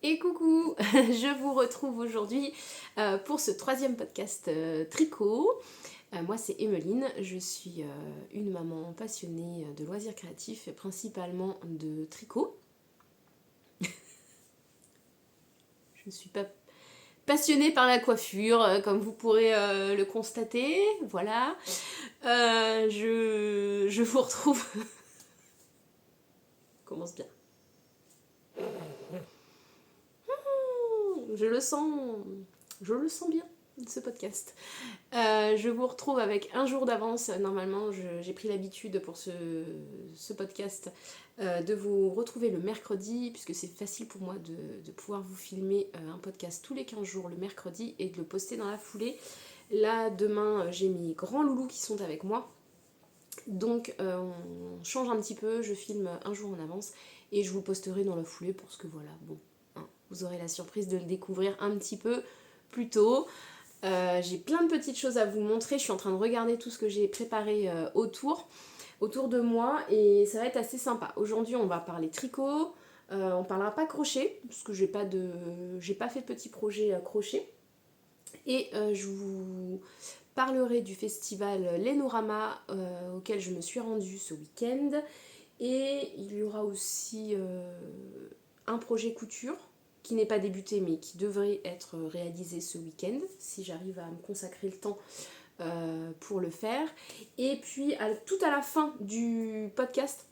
Et coucou, je vous retrouve aujourd'hui pour ce troisième podcast tricot. Moi c'est Emeline, je suis une maman passionnée de loisirs créatifs et principalement de tricot. Je ne suis pas passionnée par la coiffure, comme vous pourrez le constater, voilà. Je vous retrouve... Commence bien. Je le sens bien, ce podcast. Je vous retrouve avec un jour d'avance. Normalement, j'ai pris l'habitude pour ce podcast de vous retrouver le mercredi, puisque c'est facile pour moi de pouvoir vous filmer un podcast tous les 15 jours le mercredi et de le poster dans la foulée. Là, demain, j'ai mes grands loulous qui sont avec moi. Donc, on change un petit peu, je filme un jour en avance et je vous le posterai dans la foulée parce que voilà, bon, hein, vous aurez la surprise de le découvrir un petit peu plus tôt. J'ai plein de petites choses à vous montrer, je suis en train de regarder tout ce que j'ai préparé autour de moi et ça va être assez sympa. Aujourd'hui on va parler tricot, on parlera pas crochet parce que j'ai pas fait de petit projet crochet et je vous parlerai du festival Lenorama auquel je me suis rendue ce week-end et il y aura aussi un projet couture qui n'est pas débuté mais qui devrait être réalisé ce week-end si j'arrive à me consacrer le temps pour le faire. Et puis tout à la fin du podcast,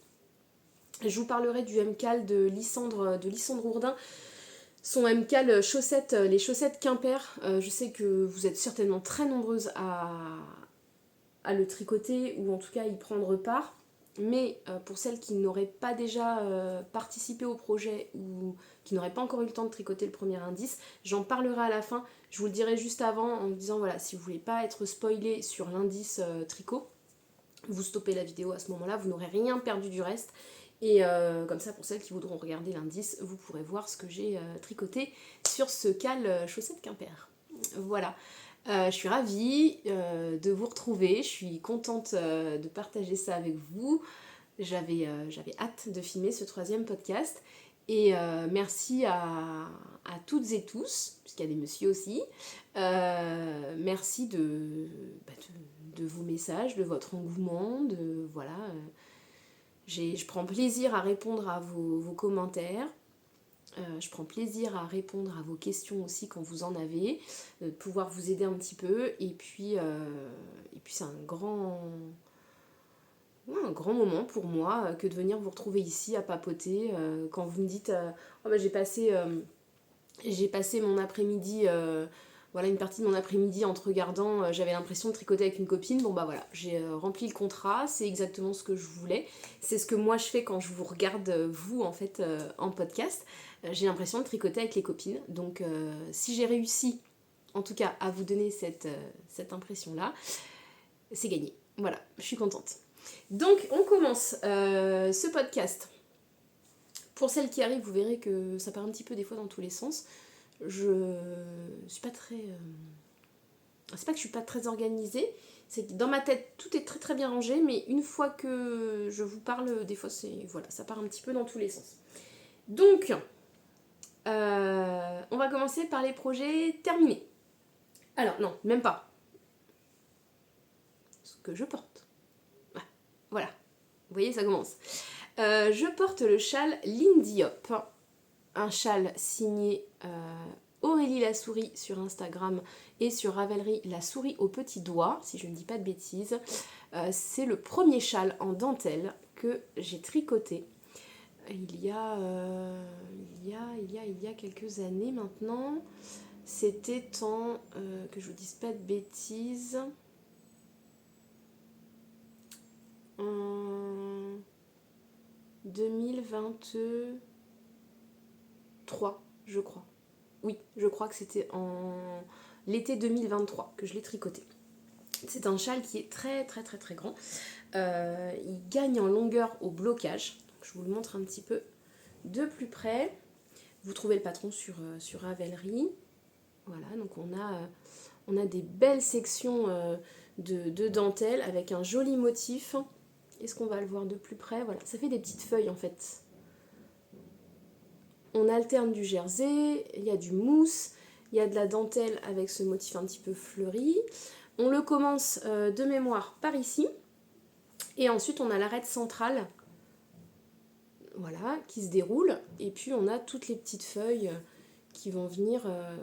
je vous parlerai du MCAL de Lysandre Ourdin, son MCAL chaussettes, les chaussettes Quimper. Je sais que vous êtes certainement très nombreuses à le tricoter ou en tout cas y prendre part. Mais pour celles qui n'auraient pas déjà participé au projet ou qui n'auraient pas encore eu le temps de tricoter le premier indice, j'en parlerai à la fin. Je vous le dirai juste avant en me disant voilà, si vous voulez pas être spoilé sur l'indice tricot, vous stoppez la vidéo à ce moment-là, vous n'aurez rien perdu du reste. Et comme ça, pour celles qui voudront regarder l'indice, vous pourrez voir ce que j'ai tricoté sur ce cal chaussette Quimper. Voilà. Je suis ravie de vous retrouver, je suis contente de partager ça avec vous. J'avais hâte de filmer ce troisième podcast. Et merci à toutes et tous, puisqu'il y a des messieurs aussi. Merci de vos messages, de votre engouement, voilà. Je prends plaisir à répondre à vos commentaires. Je prends plaisir à répondre à vos questions aussi quand vous en avez, de pouvoir vous aider un petit peu. Et puis c'est un grand moment pour moi que de venir vous retrouver ici à papoter. Quand vous me dites oh, bah, j'ai passé mon après-midi, voilà une partie de mon après-midi en te regardant, j'avais l'impression de tricoter avec une copine. Bon bah voilà, j'ai rempli le contrat, c'est exactement ce que je voulais. C'est ce que moi je fais quand je vous regarde, vous en fait, en podcast. J'ai l'impression de tricoter avec les copines. Donc si j'ai réussi, en tout cas, à vous donner cette impression-là, c'est gagné. Voilà, je suis contente. Donc on commence ce podcast. Pour celles qui arrivent, vous verrez que ça part un petit peu des fois dans tous les sens. Je suis pas très... C'est pas que je suis pas très organisée, c'est que dans ma tête tout est très très bien rangé, mais une fois que je vous parle, des fois c'est... Voilà, ça part un petit peu dans tous les sens. Donc, on va commencer par les projets terminés. Alors, non, même pas. Ce que je porte. Ah, voilà. Vous voyez, ça commence. Je porte le châle Lindy Hop. Un châle signé Aurélie la souris sur Instagram et sur Ravelry la souris au petit doigt, si je ne dis pas de bêtises. C'est le premier châle en dentelle que j'ai tricoté il y a quelques années maintenant. C'était en, que je vous dise pas de bêtises, en 2023, je crois. Oui, je crois que c'était en l'été 2023 que je l'ai tricoté. C'est un châle qui est très très très très grand. Il gagne en longueur au blocage. Je vous le montre un petit peu de plus près. Vous trouvez le patron sur Ravelry. Voilà, donc on a des belles sections de dentelle avec un joli motif. Est-ce qu'on va le voir de plus près? Voilà, ça fait des petites feuilles en fait. on alterne du jersey, il y a du mousse, il y a de la dentelle avec ce motif un petit peu fleuri. On le commence de mémoire par ici. Et ensuite, on a l'arête centrale, voilà, qui se déroule. Et puis, on a toutes les petites feuilles qui vont venir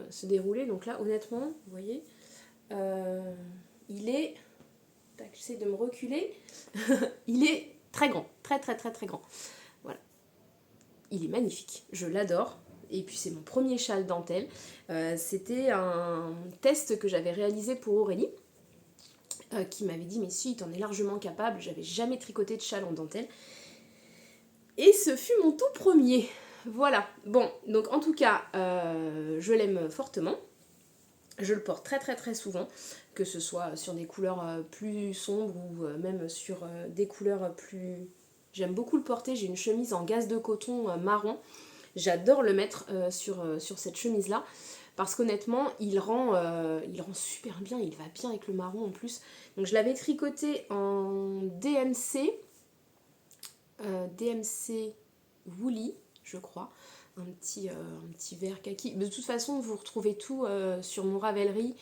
se dérouler. Donc là, honnêtement, vous voyez, il est... Tac, j'essaie de me reculer. Il est très grand, très très très très grand. Voilà. Il est magnifique, je l'adore. Et puis c'est mon premier châle dentelle. C'était un test que j'avais réalisé pour Aurélie, qui m'avait dit mais si, t'en es largement capable. J'avais jamais tricoté de châle en dentelle. Et ce fut mon tout premier. Voilà. Bon, donc en tout cas, je l'aime fortement. Je le porte très très très souvent, que ce soit sur des couleurs plus sombres ou même sur des couleurs plus... J'aime beaucoup le porter, j'ai une chemise en gaze de coton marron. J'adore le mettre sur cette chemise-là, parce qu'honnêtement, il rend super bien, il va bien avec le marron en plus. Donc je l'avais tricoté en DMC Woolly, je crois. Un petit vert kaki. De toute façon, vous retrouvez tout sur mon Ravelry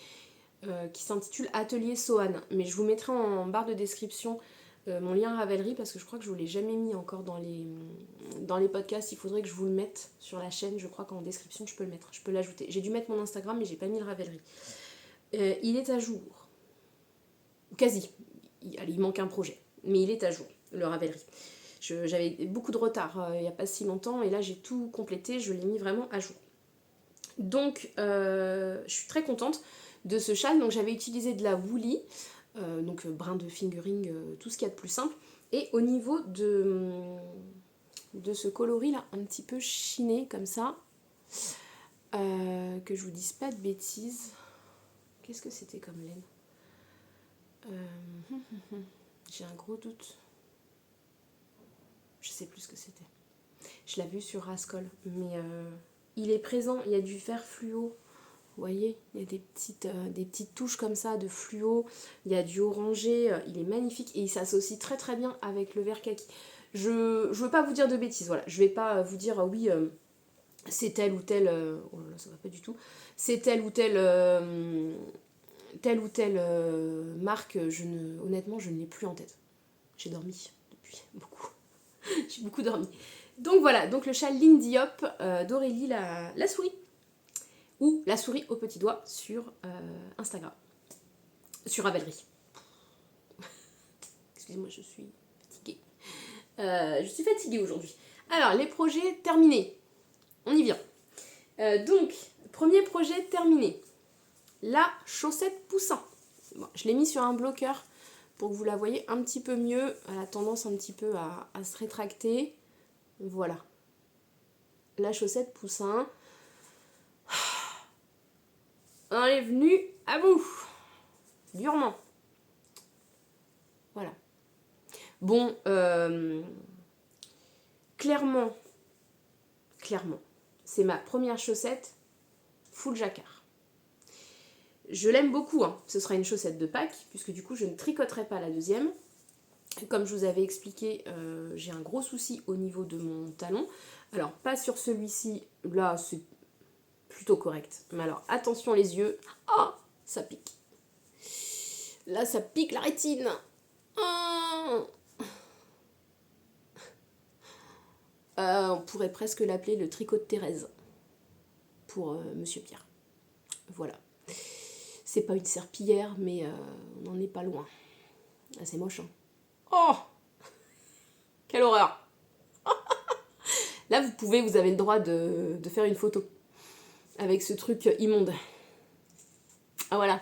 qui s'intitule Atelier Sohan. Mais je vous mettrai en barre de description mon lien Ravelry parce que je crois que je ne vous l'ai jamais mis encore dans les podcasts. Il faudrait que je vous le mette sur la chaîne. Je crois qu'en description, je peux le mettre. Je peux l'ajouter. J'ai dû mettre mon Instagram, mais j'ai pas mis le Ravelry. Il est à jour. Quasi. Il manque un projet. Mais il est à jour, le Ravelry. J'avais beaucoup de retard il n'y a pas si longtemps et là j'ai tout complété, je l'ai mis vraiment à jour. Donc je suis très contente de ce châle. Donc j'avais utilisé de la Woolly, donc brin de fingering, tout ce qu'il y a de plus simple. Et au niveau de ce coloris là, un petit peu chiné comme ça, que je vous dise pas de bêtises. Qu'est-ce que c'était comme laine J'ai un gros doute. Je sais plus ce que c'était. Je l'ai vu sur Rascol, mais il est présent, il y a du vert fluo. Vous voyez, il y a des petites touches comme ça de fluo. Il y a du orangé, il est magnifique et il s'associe très très bien avec le vert kaki. Je veux pas vous dire de bêtises, voilà. Je vais pas vous dire oui, c'est telle ou telle... oh là là, ça va pas du tout. C'est telle ou telle marque. Honnêtement, je ne l'ai plus en tête. J'ai dormi depuis beaucoup. J'ai beaucoup dormi. Donc voilà, donc le châle Ligne Diop d'Aurélie la souris. Ou la souris au petit doigt sur Instagram. Sur Ravelry. Excusez-moi, je suis fatiguée. Je suis fatiguée aujourd'hui. Alors, les projets terminés. On y vient. Donc, premier projet terminé. La chaussette poussin. Bon, je l'ai mis sur un bloqueur pour que vous la voyez un petit peu mieux. Elle a tendance un petit peu à se rétracter. Voilà. La chaussette poussin. On est venu à bout. Durement. Voilà. Bon, clairement, c'est ma première chaussette full jacquard. Je l'aime beaucoup, hein. Ce sera une chaussette de Pâques, puisque du coup je ne tricoterai pas la deuxième. Comme je vous avais expliqué, j'ai un gros souci au niveau de mon talon. Alors, pas sur celui-ci, là c'est plutôt correct. Mais alors, attention les yeux. Oh, ça pique. Là, ça pique la rétine. Oh. On pourrait presque l'appeler le tricot de Thérèse. Pour Monsieur Pierre. Voilà. C'est pas une serpillière, mais on n'en est pas loin. Ah, c'est moche, hein. Oh, quelle horreur. Là, vous avez le droit de faire une photo avec ce truc immonde. Ah voilà.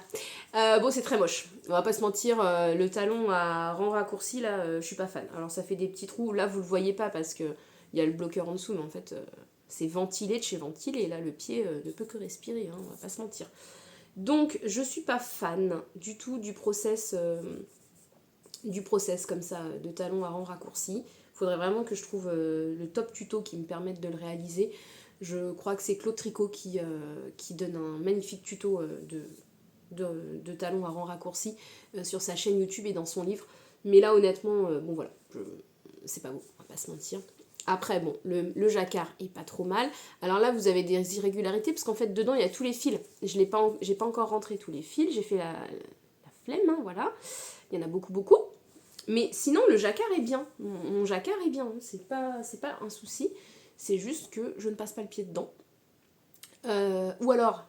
Bon, c'est très moche. On va pas se mentir, le talon à rang raccourci, là, je suis pas fan. Alors, ça fait des petits trous. Là, vous le voyez pas parce que il y a le bloqueur en dessous, mais en fait, c'est ventilé de chez ventilé. Là, le pied ne peut que respirer, hein, on va pas se mentir. Donc, je suis pas fan du tout du process comme ça, de talon à rang raccourci. Il faudrait vraiment que je trouve le top tuto qui me permette de le réaliser. Je crois que c'est Claude Tricot qui donne un magnifique tuto de talon à rang raccourci sur sa chaîne YouTube et dans son livre. Mais là, honnêtement, bon voilà, c'est pas beau, on va pas se mentir. Après, bon, le jacquard est pas trop mal. Alors là, vous avez des irrégularités parce qu'en fait, dedans, il y a tous les fils. J'ai pas encore rentré tous les fils. J'ai fait la flemme, hein, voilà. Il y en a beaucoup, beaucoup. Mais sinon, le jacquard est bien. Mon jacquard est bien. Hein. C'est pas un souci. C'est juste que je ne passe pas le pied dedans. Ou alors,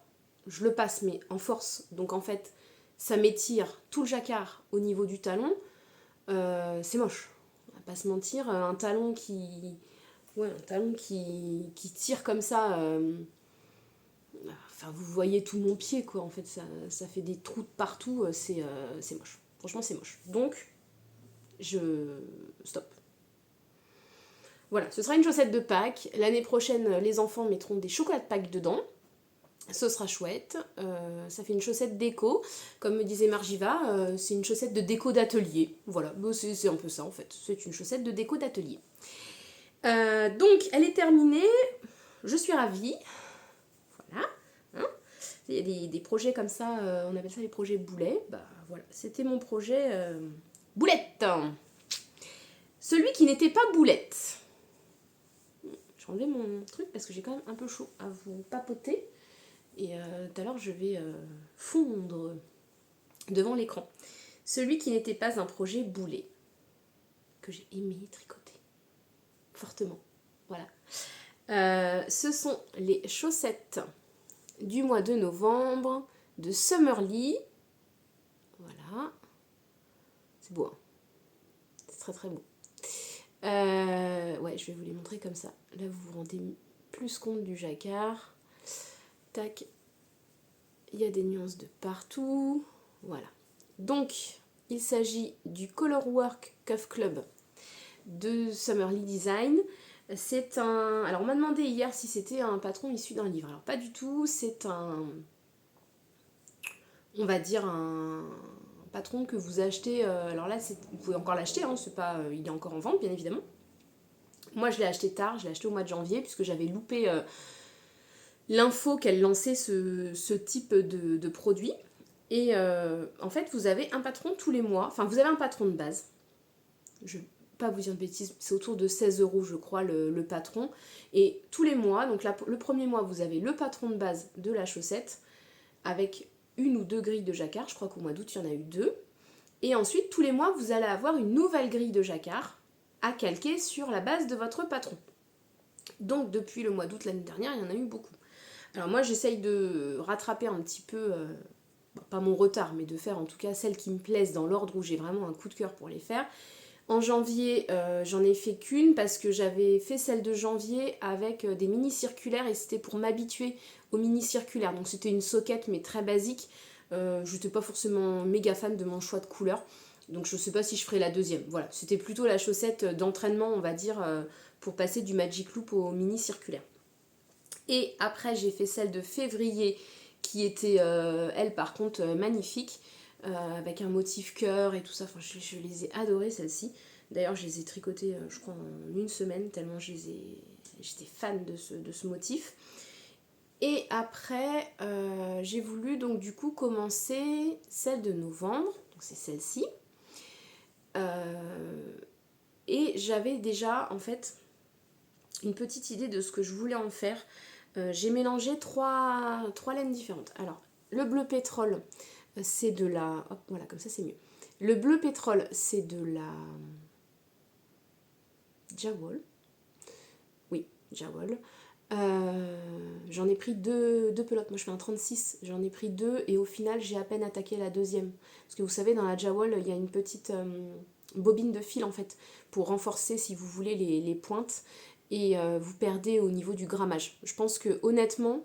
je le passe, mais en force. Donc en fait, ça m'étire tout le jacquard au niveau du talon. C'est moche. On va pas se mentir. Un talon qui tire comme ça. Enfin, vous voyez tout mon pied, quoi. En fait, ça fait des trous de partout. C'est moche. Franchement, c'est moche. Donc, je stop. Voilà, ce sera une chaussette de Pâques. L'année prochaine, les enfants mettront des chocolats de Pâques dedans. Ce sera chouette. Ça fait une chaussette déco. Comme me disait Margiva, c'est une chaussette de déco d'atelier. Voilà, c'est un peu ça en fait. C'est une chaussette de déco d'atelier. Donc, elle est terminée. Je suis ravie. Voilà. Hein, il y a des projets comme ça, on appelle ça les projets boulets. Bah voilà, c'était mon projet boulette. Celui qui n'était pas boulette. J'ai enlevé mon truc parce que j'ai quand même un peu chaud à vous papoter. Et tout à l'heure, je vais fondre devant l'écran. Celui qui n'était pas un projet boulet. Que j'ai aimé tricoter. Fortement. Voilà. Ce sont les chaussettes du mois de novembre de Summerly. Voilà. C'est beau, hein. C'est très très beau. Ouais, je vais vous les montrer comme ça. Là, vous vous rendez plus compte du jacquard. Tac. Il y a des nuances de partout. Voilà. Donc, il s'agit du Colorwork Cuff Club de Summerly Design. C'est un... Alors, on m'a demandé hier si c'était un patron issu d'un livre. Alors, pas du tout. C'est un... On va dire un patron que vous achetez... alors là, vous pouvez encore l'acheter. Hein, c'est pas... il est encore en vente, bien évidemment. Moi, je l'ai acheté tard. Je l'ai acheté au mois de janvier puisque j'avais loupé l'info qu'elle lançait ce type de produit. Et en fait, vous avez un patron tous les mois. Enfin, vous avez un patron de base. Je ne vais pas vous dire de bêtises, c'est autour de 16 €, je crois, le patron. Et tous les mois, donc le premier mois, vous avez le patron de base de la chaussette avec une ou deux grilles de jacquard. Je crois qu'au mois d'août, il y en a eu 2. Et ensuite, tous les mois, vous allez avoir une nouvelle grille de jacquard à calquer sur la base de votre patron. Donc, depuis le mois d'août l'année dernière, il y en a eu beaucoup. Alors moi, j'essaye de rattraper un petit peu... pas mon retard, mais de faire en tout cas celles qui me plaisent dans l'ordre où j'ai vraiment un coup de cœur pour les faire. En janvier, j'en ai fait qu'une parce que j'avais fait celle de janvier avec des mini circulaires et c'était pour m'habituer aux mini circulaires. Donc c'était une soquette mais très basique. Je n'étais pas forcément méga fan de mon choix de couleur. Donc je ne sais pas si je ferai la deuxième. Voilà, c'était plutôt la chaussette d'entraînement, on va dire, pour passer du Magic Loop au mini circulaire. Et après, j'ai fait celle de février qui était, elle par contre, magnifique, avec un motif cœur et tout ça. Enfin, je les ai adorées, celles-ci. D'ailleurs, je les ai tricotées, je crois, en une semaine, tellement j'étais fan de ce motif. Et après, j'ai voulu donc du coup commencer celle de novembre, donc c'est celle-ci. Et j'avais déjà, en fait, une petite idée de ce que je voulais en faire. J'ai mélangé trois laines différentes. Alors, le bleu pétrole, c'est de la... Hop, voilà, comme ça c'est mieux. Le bleu pétrole, c'est de la... Jawol. Oui, Jawol. J'en ai pris deux pelotes. Moi, je fais un 36. J'en ai pris 2 et au final, j'ai à peine attaqué la deuxième. Parce que vous savez, dans la Jawol, il y a une petite bobine de fil, en fait, pour renforcer, si vous voulez, les pointes. Et vous perdez au niveau du grammage. Je pense que honnêtement,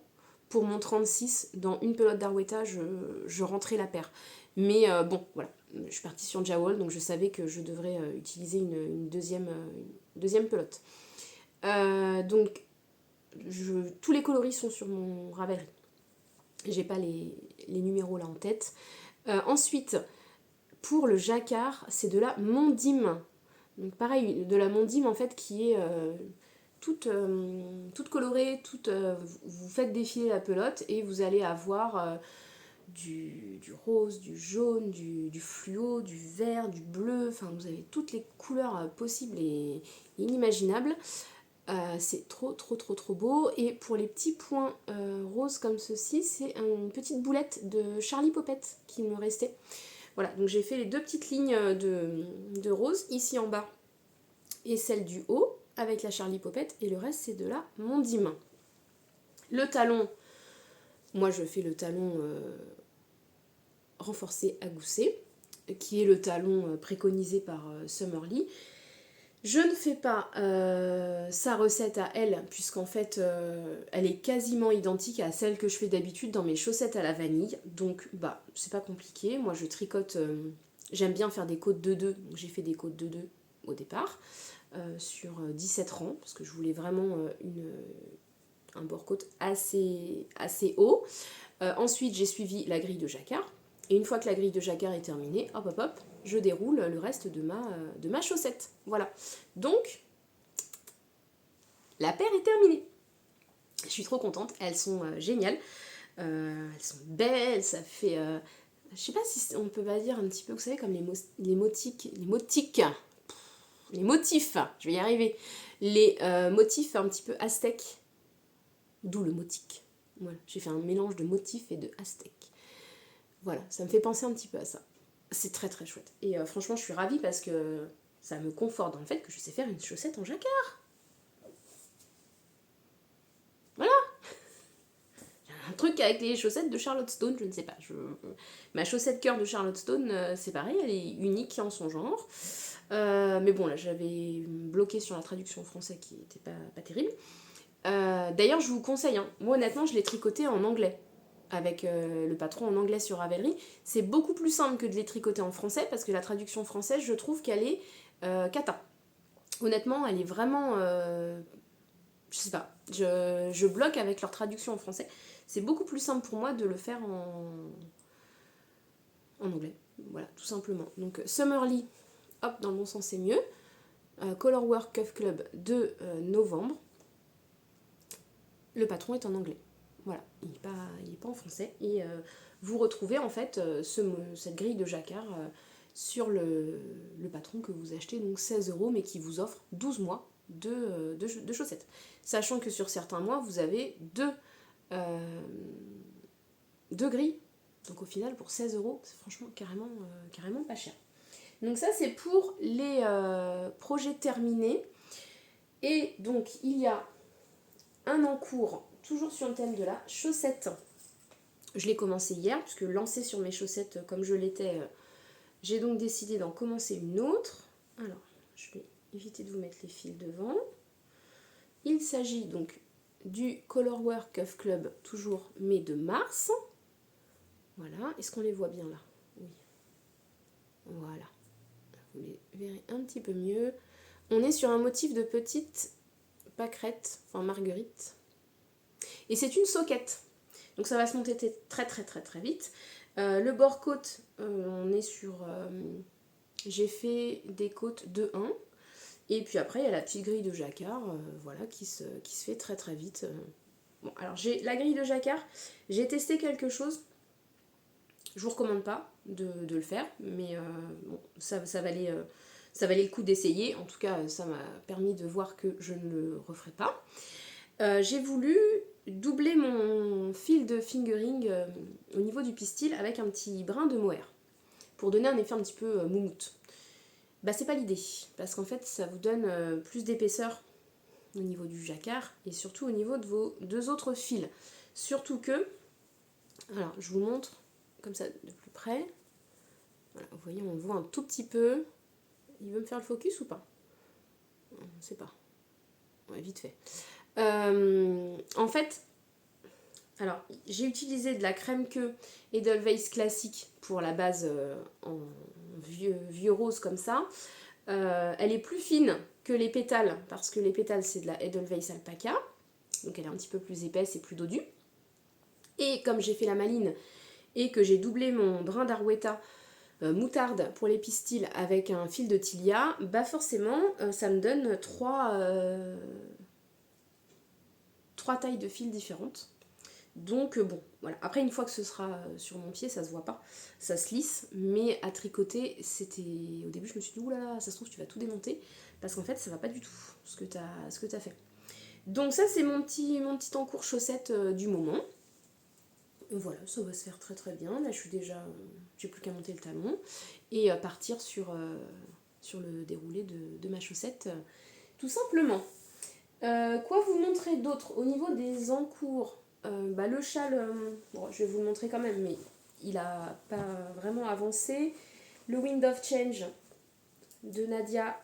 pour mon 36, dans une pelote d'Arwetta, je rentrais la paire. Mais bon, voilà, je suis partie sur Jawol, donc je savais que je devrais utiliser une deuxième pelote. Donc, tous les coloris sont sur mon Ravelry. J'ai pas les numéros là en tête. Ensuite, pour le jacquard, c'est de la Mondim. Donc pareil, de la Mondim en fait qui est... toute colorée, vous faites défiler la pelote et vous allez avoir du rose, du jaune, du fluo, du vert, du bleu, enfin vous avez toutes les couleurs possibles et inimaginables. C'est trop beau. Et pour les petits points roses comme ceci, c'est une petite boulette de Charlie Popette qui me restait. Voilà, donc j'ai fait les 2 petites lignes de rose, ici en bas et celle du haut, avec la Charlie Popette, et le reste c'est de la Mondimain. Le talon, moi je fais le talon renforcé à gousset, qui est le talon préconisé par Summerly. Je ne fais pas sa recette à elle, puisqu'en fait elle est quasiment identique à celle que je fais d'habitude dans mes chaussettes à la vanille, donc bah c'est pas compliqué. Moi je tricote, j'aime bien faire des côtes de 2, donc j'ai fait des côtes de 2 au départ, sur 17 rangs, parce que je voulais vraiment un bord-côte assez haut. Ensuite j'ai suivi la grille de jacquard, et une fois que la grille de jacquard est terminée, hop hop hop, je déroule le reste de ma chaussette. Voilà. Donc, la paire est terminée. Je suis trop contente, elles sont géniales. Elles sont belles, ça fait... je sais pas si on peut pas dire un petit peu, vous savez, comme les motifs, je vais y arriver. Les motifs un petit peu aztèques, d'où le motique. Voilà, j'ai fait un mélange de motifs et de aztèques. Voilà, ça me fait penser un petit peu à ça. C'est très chouette. Et franchement, je suis ravie parce que ça me conforte dans le fait que je sais faire une chaussette en jacquard. Voilà. Un truc avec les chaussettes de Charlotte Stone, je ne sais pas. Ma chaussette cœur de Charlotte Stone, c'est pareil, elle est unique en son genre. Mais bon, là, j'avais bloqué sur la traduction française qui n'était pas terrible. D'ailleurs, je vous conseille, hein. Moi honnêtement, je l'ai tricoté en anglais. Avec le patron en anglais sur Ravelry. C'est beaucoup plus simple que de les tricoter en français parce que la traduction française, je trouve qu'elle est cata. Honnêtement, elle est vraiment... je sais pas, je bloque avec leur traduction en français. C'est beaucoup plus simple pour moi de le faire en anglais. Voilà, tout simplement. Donc Summerly, hop, dans le bon sens c'est mieux. Colorwork Cuff Club de novembre. Le patron est en anglais. Voilà, il n'est pas en français. Et vous retrouvez en fait cette grille de jacquard sur le patron que vous achetez, donc 16€, mais qui vous offre 12 mois de chaussettes. Sachant que sur certains mois, vous avez deux grilles. Donc au final, pour 16€, c'est franchement carrément pas cher. Donc ça, c'est pour les projets terminés. Et donc, il y a un en cours, toujours sur le thème de la chaussette. Je l'ai commencé hier, puisque lancé sur mes chaussettes comme je l'étais, j'ai donc décidé d'en commencer une autre. Alors, je vais éviter de vous mettre les fils devant. Il s'agit donc du Colorwork Cuff Club, toujours, mais de mars. Voilà, est-ce qu'on les voit bien là? Oui. Voilà. Vous les verrez un petit peu mieux. On est sur un motif de petite pâquerette, enfin marguerite. Et c'est une soquette. Donc ça va se monter très vite. Le bord côte, on est sur... j'ai fait des côtes de 1. Et puis après, il y a la petite grille de jacquard, voilà, qui se fait très vite. Bon, alors j'ai la grille de jacquard, j'ai testé quelque chose. Je vous recommande pas de le faire, mais bon, ça valait le coup d'essayer. En tout cas, ça m'a permis de voir que je ne le referai pas. J'ai voulu doubler mon fil de fingering au niveau du pistil avec un petit brin de mohair pour donner un effet un petit peu moumoute. Bah c'est pas l'idée, parce qu'en fait ça vous donne plus d'épaisseur au niveau du jacquard et surtout au niveau de vos 2 autres fils. Surtout que, alors je vous montre comme ça de plus près. Voilà, vous voyez, on voit un tout petit peu. Il veut me faire le focus ou pas? On ne sait pas. Ouais, vite fait. En fait, alors j'ai utilisé de la crème queue Edelweiss classique pour la base en vieux rose comme ça. Elle est plus fine que les pétales parce que les pétales c'est de la Edelweiss alpaca, donc elle est un petit peu plus épaisse et plus dodue. Et comme j'ai fait la maline et que j'ai doublé mon brin d'Arwetta moutarde pour les pistils avec un fil de Tilia, bah forcément ça me donne 3 tailles de fils différentes. Donc bon, voilà. Après, une fois que ce sera sur mon pied, ça se voit pas, ça se lisse, mais à tricoter, c'était... Au début, je me suis dit, oulala, ça se trouve, tu vas tout démonter, parce qu'en fait, ça va pas du tout, ce que t'as fait. Donc ça c'est mon petit encours chaussette du moment. Voilà, ça va se faire très très bien. Là je suis déjà, j'ai plus qu'à monter le talon et partir sur le déroulé de ma chaussette, tout simplement. Quoi vous montrer d'autre au niveau des encours? Le châle, bon, je vais vous le montrer quand même, mais il a pas vraiment avancé. Le Wind of Change de Nadia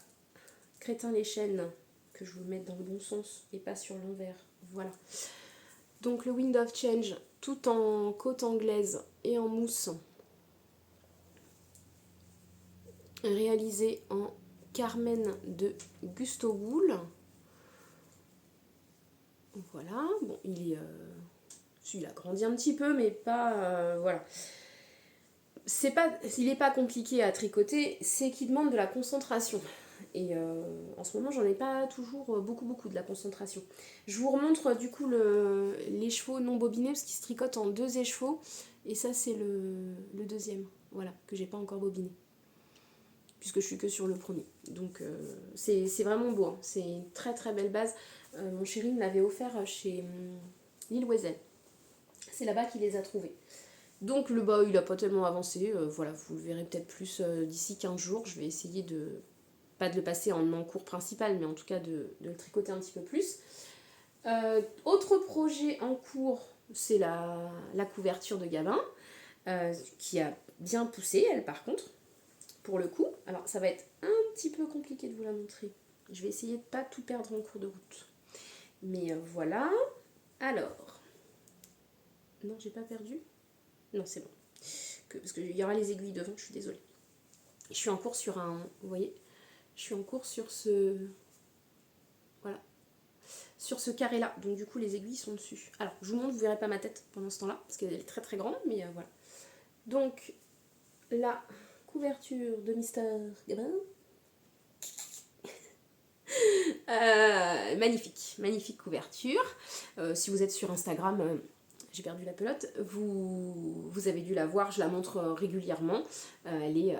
Crétin-les-Chênes, que je vous mette dans le bon sens et pas sur l'envers. Voilà. Donc le Wind of Change, tout en côte anglaise et en mousse, réalisé en Carmen de Gusto Wool. Voilà, bon, il a grandi un petit peu, mais pas... voilà. Il n'est pas compliqué à tricoter, c'est qu'il demande de la concentration. Et en ce moment, j'en ai pas toujours beaucoup de la concentration. Je vous remontre du coup l'écheveau non bobiné, parce qu'il se tricote en 2 écheveaux. Et ça, c'est le deuxième, voilà, que j'ai pas encore bobiné. Puisque je suis que sur le premier. Donc c'est vraiment beau, hein. C'est une très très belle base. Mon chéri me l'avait offert chez Lille Wesel. C'est là-bas qu'il les a trouvés. Donc le bas il n'a pas tellement avancé, voilà, vous le verrez peut-être plus d'ici 15 jours. Je vais essayer pas de le passer en encours principal, mais en tout cas de le tricoter un petit peu plus. Autre projet en cours, c'est la couverture de Gabin, qui a bien poussé elle par contre, pour le coup. Alors ça va être un petit peu compliqué de vous la montrer. Je vais essayer de pas tout perdre en cours de route. Mais voilà. Alors. Non, j'ai pas perdu. Non, c'est bon. Parce qu'il y aura les aiguilles devant, je suis désolée. Je suis en cours sur vous voyez, je suis en cours sur ce... Voilà. Sur ce carré-là. Donc du coup, les aiguilles sont dessus. Alors, je vous montre, vous verrez pas ma tête pendant ce temps-là, parce qu'elle est très très grande, mais voilà. Donc, la couverture de Mister Gabin. Magnifique couverture. Si vous êtes sur Instagram... j'ai perdu la pelote, vous avez dû la voir, je la montre régulièrement. Elle est...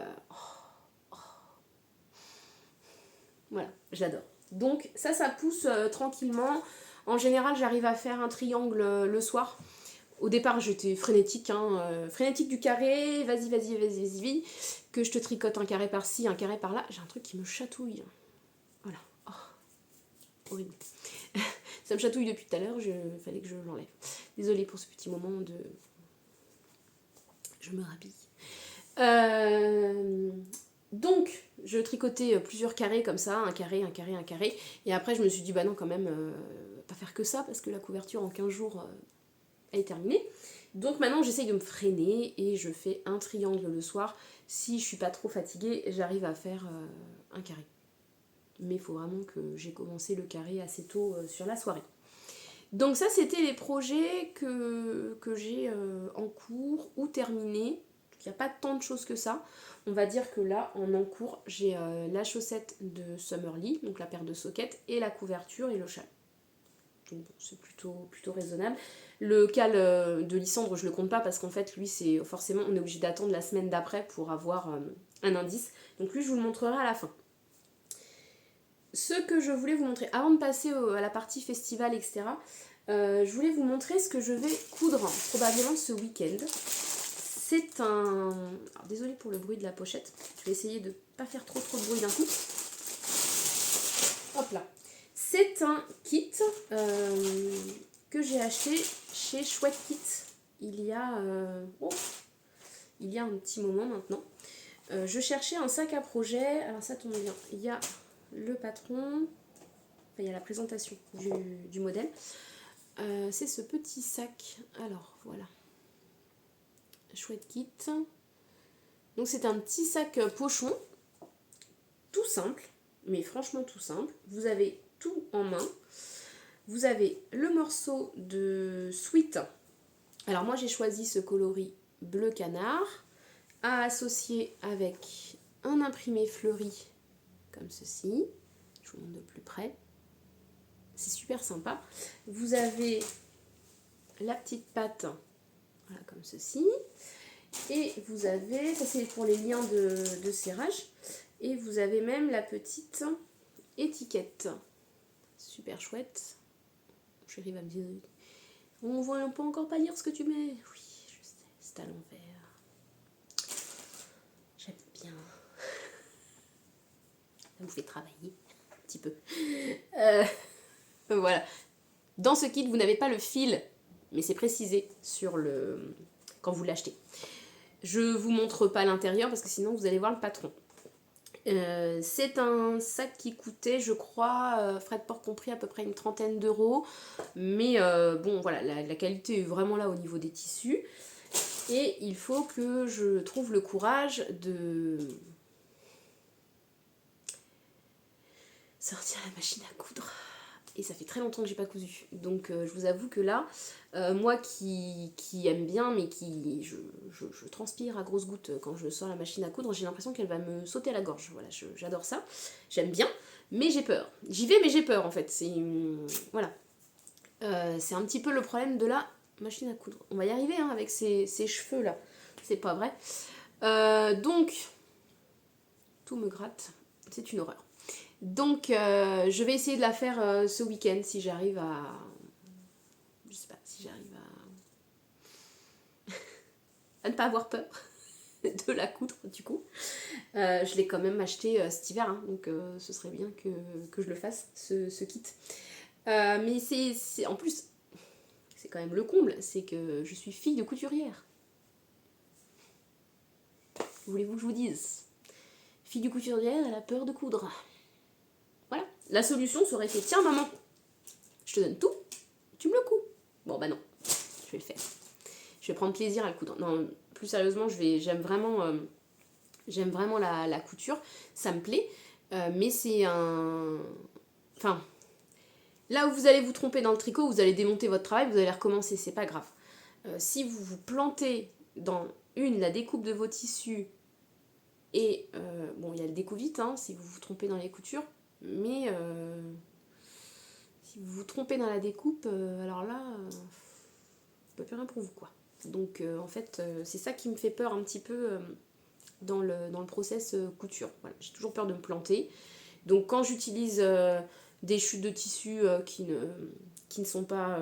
Voilà, j'adore. Donc ça pousse tranquillement. En général, j'arrive à faire un triangle le soir. Au départ, j'étais frénétique, frénétique du carré, vas-y, que je te tricote un carré par-ci, un carré par-là. J'ai un truc qui me chatouille. Voilà. Oh, horrible. Ça me chatouille depuis tout à l'heure, il fallait que je l'enlève. Désolée pour ce petit moment de... Je me rhabille. Donc, je tricotais plusieurs carrés comme ça, un carré. Et après, je me suis dit, bah non, quand même, pas faire que ça, parce que la couverture en 15 jours, elle est terminée. Donc maintenant, j'essaye de me freiner et je fais un triangle le soir. Si je suis pas trop fatiguée, j'arrive à faire un carré. Mais il faut vraiment que j'ai commencé le carré assez tôt sur la soirée. Donc ça, c'était les projets que j'ai en cours ou terminés. Il n'y a pas tant de choses que ça. On va dire que là, en cours, j'ai la chaussette de Summerly, donc la paire de soquettes, et la couverture et le châle. Donc bon, c'est plutôt raisonnable. Le cal de Lysandre, je le compte pas parce qu'en fait, lui, c'est forcément, on est obligé d'attendre la semaine d'après pour avoir un indice. Donc lui, je vous le montrerai à la fin. Ce que je voulais vous montrer, avant de passer à la partie festival, etc., je voulais vous montrer ce que je vais coudre probablement ce week-end. C'est un... Alors, désolée pour le bruit de la pochette, je vais essayer de ne pas faire trop de bruit d'un coup. Hop là. C'est un kit que j'ai acheté chez Chouette Kit il y a un petit moment maintenant. Je cherchais un sac à projet, alors ça tombe bien, il y a le patron, enfin, il y a la présentation du modèle. C'est ce petit sac, alors voilà, Chouette Kit. Donc c'est un petit sac pochon, tout simple, mais franchement tout simple. Vous avez tout en main. Vous avez le morceau de Sweet. Alors moi j'ai choisi ce coloris bleu canard, à associer avec un imprimé fleuri comme ceci. Je vous montre de plus près. C'est super sympa. Vous avez la petite patte, voilà, comme ceci. Et vous avez, ça c'est pour les liens de serrage. Et vous avez même la petite étiquette. Super chouette. Chérie va me dire, on peut encore pas lire ce que tu mets. Oui, je sais, c'est à l'envers. J'aime bien. Ça vous fait travailler un petit peu. Voilà. Dans ce kit, vous n'avez pas le fil, mais c'est précisé sur le quand vous l'achetez. Je vous montre pas l'intérieur parce que sinon vous allez voir le patron. C'est un sac qui coûtait, je crois, frais de port compris, à peu près une 30aine d'euros. Mais bon, voilà, la qualité est vraiment là au niveau des tissus. Et il faut que je trouve le courage de sortir la machine à coudre. Et ça fait très longtemps que j'ai pas cousu. Donc je vous avoue que là, moi qui aime bien, mais je transpire à grosses gouttes quand je sors la machine à coudre, j'ai l'impression qu'elle va me sauter à la gorge. Voilà, j'adore ça. J'aime bien, mais j'ai peur. J'y vais, mais j'ai peur en fait. Voilà. C'est un petit peu le problème de la machine à coudre. On va y arriver hein, avec ces cheveux là. C'est pas vrai. Donc, tout me gratte. C'est une horreur. Donc, je vais essayer de la faire ce week-end si j'arrive à. Je sais pas, si j'arrive à ne pas avoir peur de la coudre, du coup. Je l'ai quand même acheté cet hiver, hein, donc ce serait bien que je le fasse, ce kit. Mais c'est en plus, c'est quand même le comble, c'est que je suis fille de couturière. Voulez-vous que je vous dise? Fille de couturière, elle a peur de coudre. Voilà. La solution serait fait, tiens maman, je te donne tout, tu me le couds. Bon bah non, je vais le faire. Je vais prendre plaisir à le coudre. Non, plus sérieusement, j'aime vraiment la couture, ça me plaît, mais c'est un... Enfin, là où vous allez vous tromper dans le tricot, vous allez démonter votre travail, vous allez recommencer, c'est pas grave. Si vous vous plantez dans la découpe de vos tissus, et bon, il y a le découvite, hein, si vous vous trompez dans les coutures, mais si vous vous trompez dans la découpe, alors là, je peux plus rien pour vous, quoi. Donc en fait, c'est ça qui me fait peur un petit peu dans le process couture. Voilà, j'ai toujours peur de me planter. Donc quand j'utilise des chutes de tissu qui ne sont pas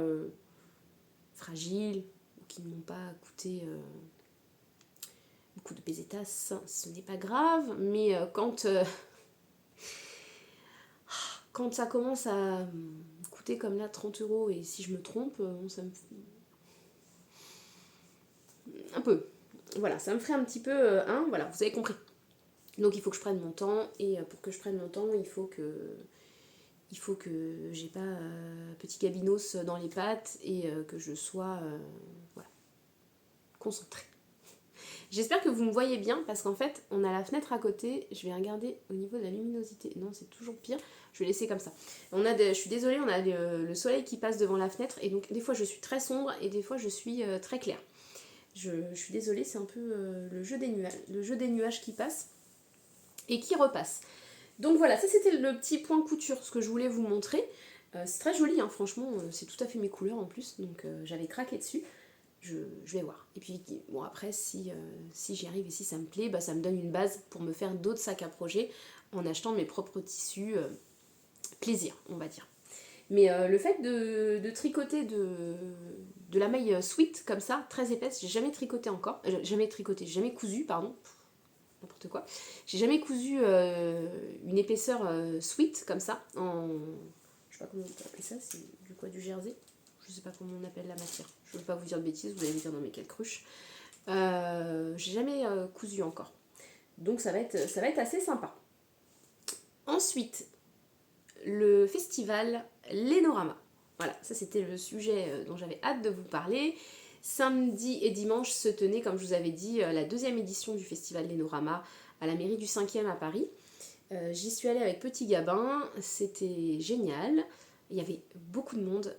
fragiles, ou qui ne m'ont pas coûté beaucoup de pesetas, ce n'est pas grave, mais quand ça commence à coûter comme là 30 euros, et si je me trompe, ça me fait un peu. Voilà, ça me ferait un petit peu, voilà, vous avez compris. Donc il faut que je prenne mon temps, et pour que je prenne mon temps, il faut que j'ai pas petit cabinos dans les pattes, et que je sois voilà, concentrée. J'espère que vous me voyez bien, parce qu'en fait, on a la fenêtre à côté. Je vais regarder au niveau de la luminosité. Non, c'est toujours pire. Je vais laisser comme ça. Je suis désolée, on a le soleil qui passe devant la fenêtre, et donc des fois je suis très sombre, et des fois je suis très claire. Je suis désolée, c'est un peu le jeu des nuages qui passe et qui repasse. Donc voilà, ça c'était le petit point couture, ce que je voulais vous montrer. C'est très joli, hein, franchement, c'est tout à fait mes couleurs en plus, donc j'avais craqué dessus. Je vais voir. Et puis bon, après, si j'y arrive et si ça me plaît, bah, ça me donne une base pour me faire d'autres sacs à projet en achetant mes propres tissus. Plaisir, on va dire. Mais le fait de tricoter de la maille sweat comme ça, très épaisse, j'ai jamais tricoté encore. Jamais cousu, pardon. N'importe quoi. J'ai jamais cousu une épaisseur sweat comme ça, je sais pas comment on peut appeler ça, c'est du jersey. Je sais pas comment on appelle la matière. Je veux pas vous dire de bêtises, vous allez me dire non mais quelle cruche. J'ai jamais cousu encore. Donc ça va être assez sympa. Ensuite, le festival Lénorama. Voilà, ça c'était le sujet dont j'avais hâte de vous parler. Samedi et dimanche se tenait, comme je vous avais dit, la 2e édition du festival Lénorama à la mairie du 5e à Paris. J'y suis allée avec Petit Gabin, c'était génial. Il y avait beaucoup de monde.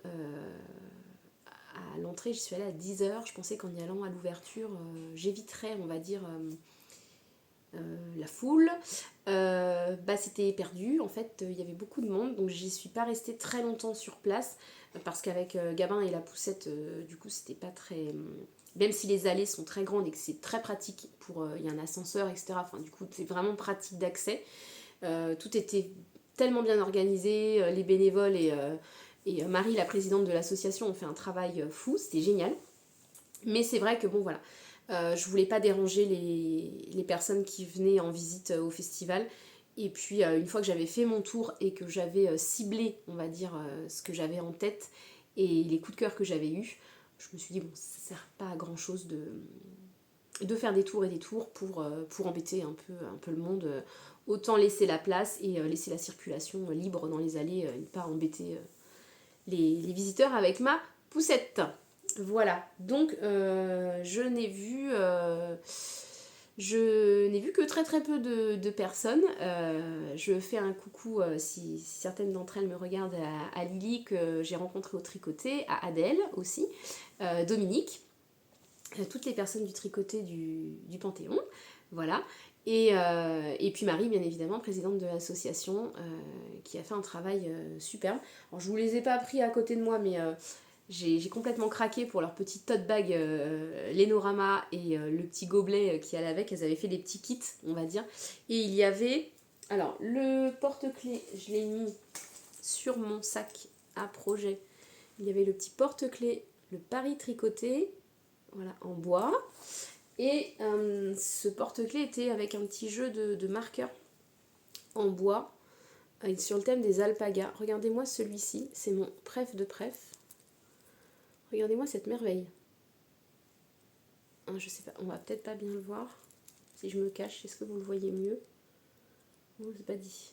À l'entrée, j'y suis allée à 10h. Je pensais qu'en y allant à l'ouverture, j'éviterais, on va dire, la foule. C'était perdu, en fait, il y avait beaucoup de monde, donc j'y suis pas restée très longtemps sur place, parce qu'avec Gabin et la poussette, du coup, c'était pas très... Même si les allées sont très grandes et que c'est très pratique, il y a un ascenseur, etc. Enfin, du coup, c'est vraiment pratique d'accès. Tout était tellement bien organisé, les bénévoles et Marie, la présidente de l'association, ont fait un travail fou, c'était génial. Mais c'est vrai que bon voilà, je voulais pas déranger les personnes qui venaient en visite au festival. Et puis une fois que j'avais fait mon tour et que j'avais ciblé, on va dire, ce que j'avais en tête et les coups de cœur que j'avais eus, je me suis dit bon, ça sert pas à grand chose de faire des tours et des tours pour embêter un peu le monde. Autant laisser la place et laisser la circulation libre dans les allées et ne pas embêter les visiteurs avec ma poussette. Voilà, donc je n'ai vu que très très peu de personnes. Je fais un coucou si certaines d'entre elles me regardent à Lily que j'ai rencontrée au tricoté, à Adèle aussi, Dominique, toutes les personnes du tricoté du Panthéon, voilà. Et puis Marie, bien évidemment, présidente de l'association, qui a fait un travail superbe. Alors je vous les ai pas pris à côté de moi, mais j'ai complètement craqué pour leur petit tote bag Lénorama et le petit gobelet qui allait avec. Elles avaient fait des petits kits, on va dire. Et il y avait, alors le porte-clés, je l'ai mis sur mon sac à projet. Il y avait le petit porte-clés, le Paris tricoté, voilà, en bois. Et ce porte-clés était avec un petit jeu de marqueurs en bois sur le thème des alpagas. Regardez-moi celui-ci, c'est mon préf de préf. Regardez-moi cette merveille. Je sais pas, on va peut-être pas bien le voir. Si je me cache, est-ce que vous le voyez mieux? Non, c'est pas dit.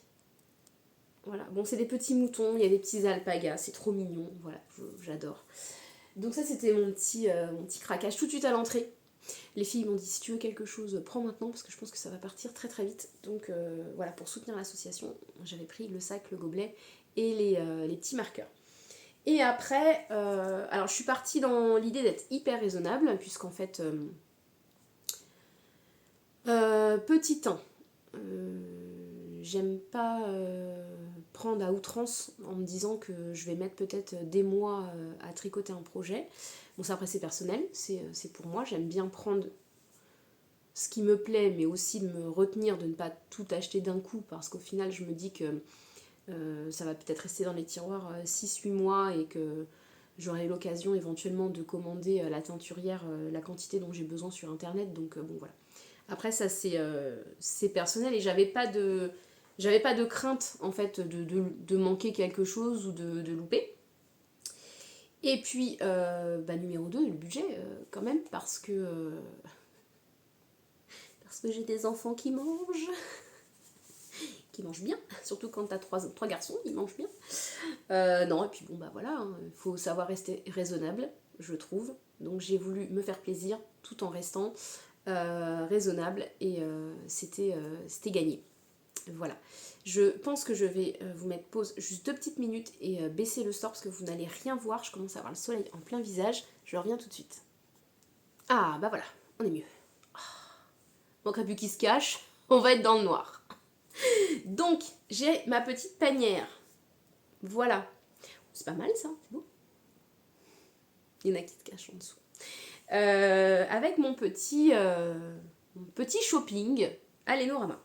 Voilà, bon, c'est des petits moutons, il y a des petits alpagas, c'est trop mignon, voilà, j'adore. Donc ça, c'était mon petit craquage tout de suite à l'entrée. Les filles m'ont dit, si tu veux quelque chose, prends maintenant, parce que je pense que ça va partir très très vite. Donc voilà, pour soutenir l'association, j'avais pris le sac, le gobelet et les petits marqueurs. Et après, alors je suis partie dans l'idée d'être hyper raisonnable, puisqu'en fait, petit 1, j'aime pas prendre à outrance en me disant que je vais mettre peut-être des mois à tricoter un projet. Bon, ça après c'est personnel, c'est pour moi, j'aime bien prendre ce qui me plaît, mais aussi de me retenir de ne pas tout acheter d'un coup, parce qu'au final je me dis que ça va peut-être rester dans les tiroirs 6-8 mois et que j'aurai l'occasion éventuellement de commander la teinturière, la quantité dont j'ai besoin sur internet, donc bon voilà. Après ça c'est personnel et j'avais pas de crainte en fait de manquer quelque chose ou de louper. Et puis numéro 2, le budget quand même, parce que j'ai des enfants qui mangent bien, surtout quand t'as trois garçons, ils mangent bien. Non, et puis bon, bah voilà, il faut savoir rester raisonnable, je trouve. Donc j'ai voulu me faire plaisir tout en restant raisonnable et c'était gagné. Voilà. Je pense que je vais vous mettre pause juste 2 petites minutes et baisser le store parce que vous n'allez rien voir. Je commence à avoir le soleil en plein visage. Je reviens tout de suite. Ah, bah voilà, on est mieux. Manquerait plus qu'il se cache, on va être dans le noir. Donc, j'ai ma petite panière. Voilà. C'est pas mal ça, c'est beau. Il y en a qui se cachent en dessous. Avec mon petit shopping à Lénorama.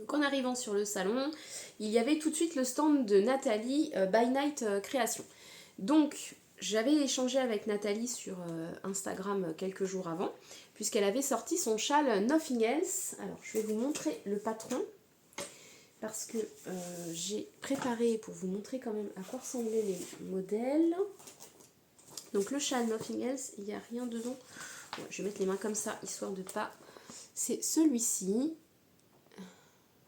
Donc en arrivant sur le salon, il y avait tout de suite le stand de Nathalie By Night Création. Donc j'avais échangé avec Nathalie sur Instagram quelques jours avant, puisqu'elle avait sorti son châle Nothing Else. Alors je vais vous montrer le patron, parce que j'ai préparé pour vous montrer quand même à quoi ressemblaient les modèles. Donc le châle Nothing Else, il n'y a rien dedans. Bon, je vais mettre les mains comme ça, histoire de pas... C'est celui-ci.